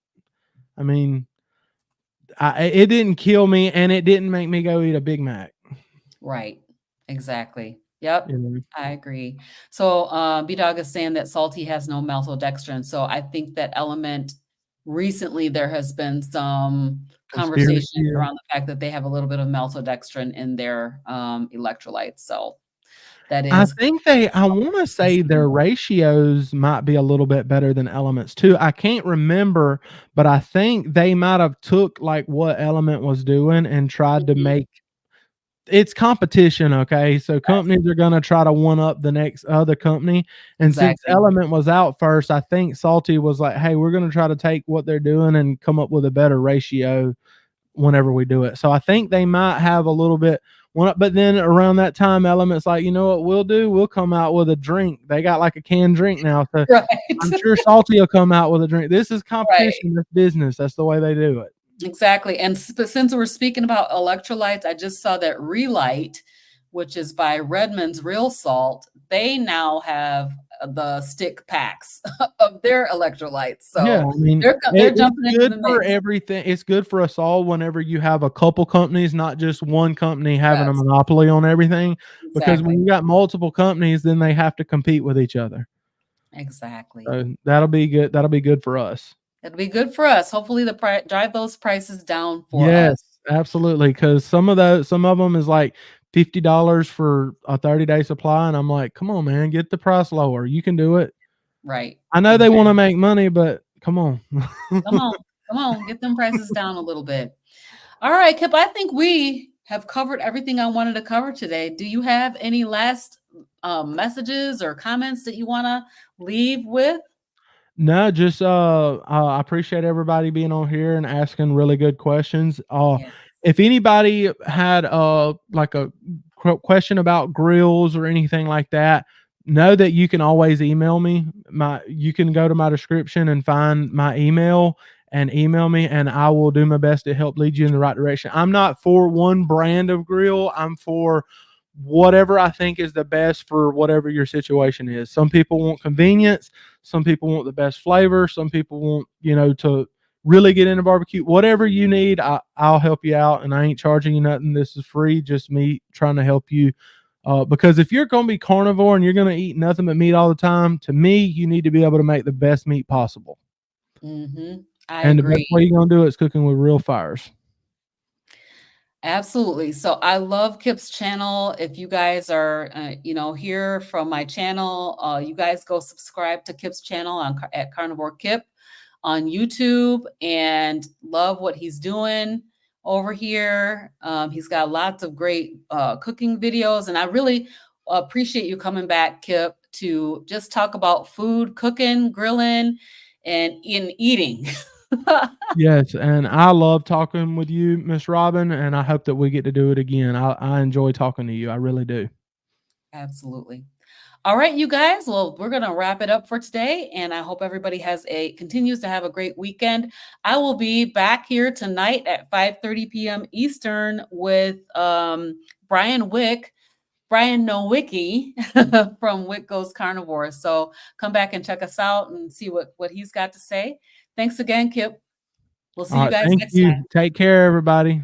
Speaker 2: I mean, it didn't kill me, and it didn't make me go eat a Big Mac,
Speaker 1: right. Exactly. Yep.
Speaker 2: you know?
Speaker 1: I agree. So B-Dog is saying that salty has no maltodextrin. So I think that element recently there has been some
Speaker 2: Conspiracy,
Speaker 1: conversation
Speaker 2: yeah.
Speaker 1: around the fact that they have a little bit of maltodextrin in their electrolytes. So that
Speaker 2: I
Speaker 1: is
Speaker 2: think I wanna say their ratios might be a little bit better than Elements too. I can't remember, but I think they might have took, like, what Element was doing and tried to
Speaker 1: Mhm.
Speaker 2: make it's competition, okay? So
Speaker 1: Yes,
Speaker 2: companies are gonna try to one up the next other company, and since
Speaker 1: exactly.
Speaker 2: Element was out first, I think Salty was like, "Hey, we're gonna try to take what they're doing and come up with a better ratio whenever we do it." So I think they might have a little bit one up, but then around that time, Element's like, "You know what we'll do? We'll come out with a drink." They got like a canned drink now, so
Speaker 1: Right.
Speaker 2: I'm sure Salty will come out with a drink. This is
Speaker 1: Right.
Speaker 2: competition, that's business, that's the way they do it.
Speaker 1: Exactly, and but since we're speaking about electrolytes, I just saw that Relight, which is by Redmond's Real Salt, they now have the stick packs of their electrolytes,
Speaker 2: Yeah,
Speaker 1: so
Speaker 2: I mean,
Speaker 1: they're
Speaker 2: it's
Speaker 1: jumping into
Speaker 2: good
Speaker 1: the
Speaker 2: for
Speaker 1: mix.
Speaker 2: everything. It's good for us all whenever you have a couple companies, not just one company having a
Speaker 1: Yes,
Speaker 2: monopoly on everything, because when
Speaker 1: exactly,
Speaker 2: you got multiple companies, then they have to compete with each other.
Speaker 1: exactly.
Speaker 2: So that'll be good for us.
Speaker 1: It'll be good for us. Hopefully, the drive those prices down for
Speaker 2: Yes,
Speaker 1: us.
Speaker 2: absolutely. Because some of them is like $50 for a 30-day supply, and I'm like, "Come on, man, get the price lower. You can do it."
Speaker 1: Right,
Speaker 2: I know they wanna
Speaker 1: exactly.
Speaker 2: make money, but come on.
Speaker 1: Come on, get them prices down a little bit. All right, Kip, I think we have covered everything I wanted to cover today. Do you have any last messages or comments that you want to leave with?
Speaker 2: No, just, I appreciate everybody being on here and asking really good questions.
Speaker 1: Yeah.
Speaker 2: If anybody had, like a question about grills or anything like that, know that you can always email me. You can go to my description and find my email and email me, and I will do my best to help lead you in the right direction. I'm not for one brand of grill. I'm for whatever I think is the best for whatever your situation is. Some people want convenience, some people want the best flavor, some people want, to really get into barbecue. Whatever you need, I'll help you out, and I ain't charging you nothing. This is free, just me trying to help you. Because if you're going to be carnivore and you're going to eat nothing but meat all the time, to me, you need to be able to make the best meat possible.
Speaker 1: I
Speaker 2: And the best
Speaker 1: agree.
Speaker 2: way you're going to do it is cooking with real fires.
Speaker 1: Absolutely. So I love Kip's channel. If you guys are, here from my channel, you guys go subscribe to Kip's channel at Carnivore Kip on YouTube and love what he's doing over here. He's got lots of great cooking videos, and I really appreciate you coming back, Kip, to just talk about food, cooking, grilling, and in eating.
Speaker 2: Yes, and I love talking with you, Miss Robin, and I hope that we get to do it again. I enjoy talking to you. I really do.
Speaker 1: Absolutely. All right, you guys. Well, we're gonna wrap it up for today, and I hope everybody continues to have a great weekend. I will be back here tonight at 5:30 p.m. Eastern with Brian Wick. Brian Nowicki from Wick Goes Carnivore. So come back and check us out and see what he's got to say. Thanks again, Kipp. We'll see
Speaker 2: All
Speaker 1: you
Speaker 2: right.
Speaker 1: guys
Speaker 2: Thank
Speaker 1: next
Speaker 2: you.
Speaker 1: time.
Speaker 2: Take care, everybody.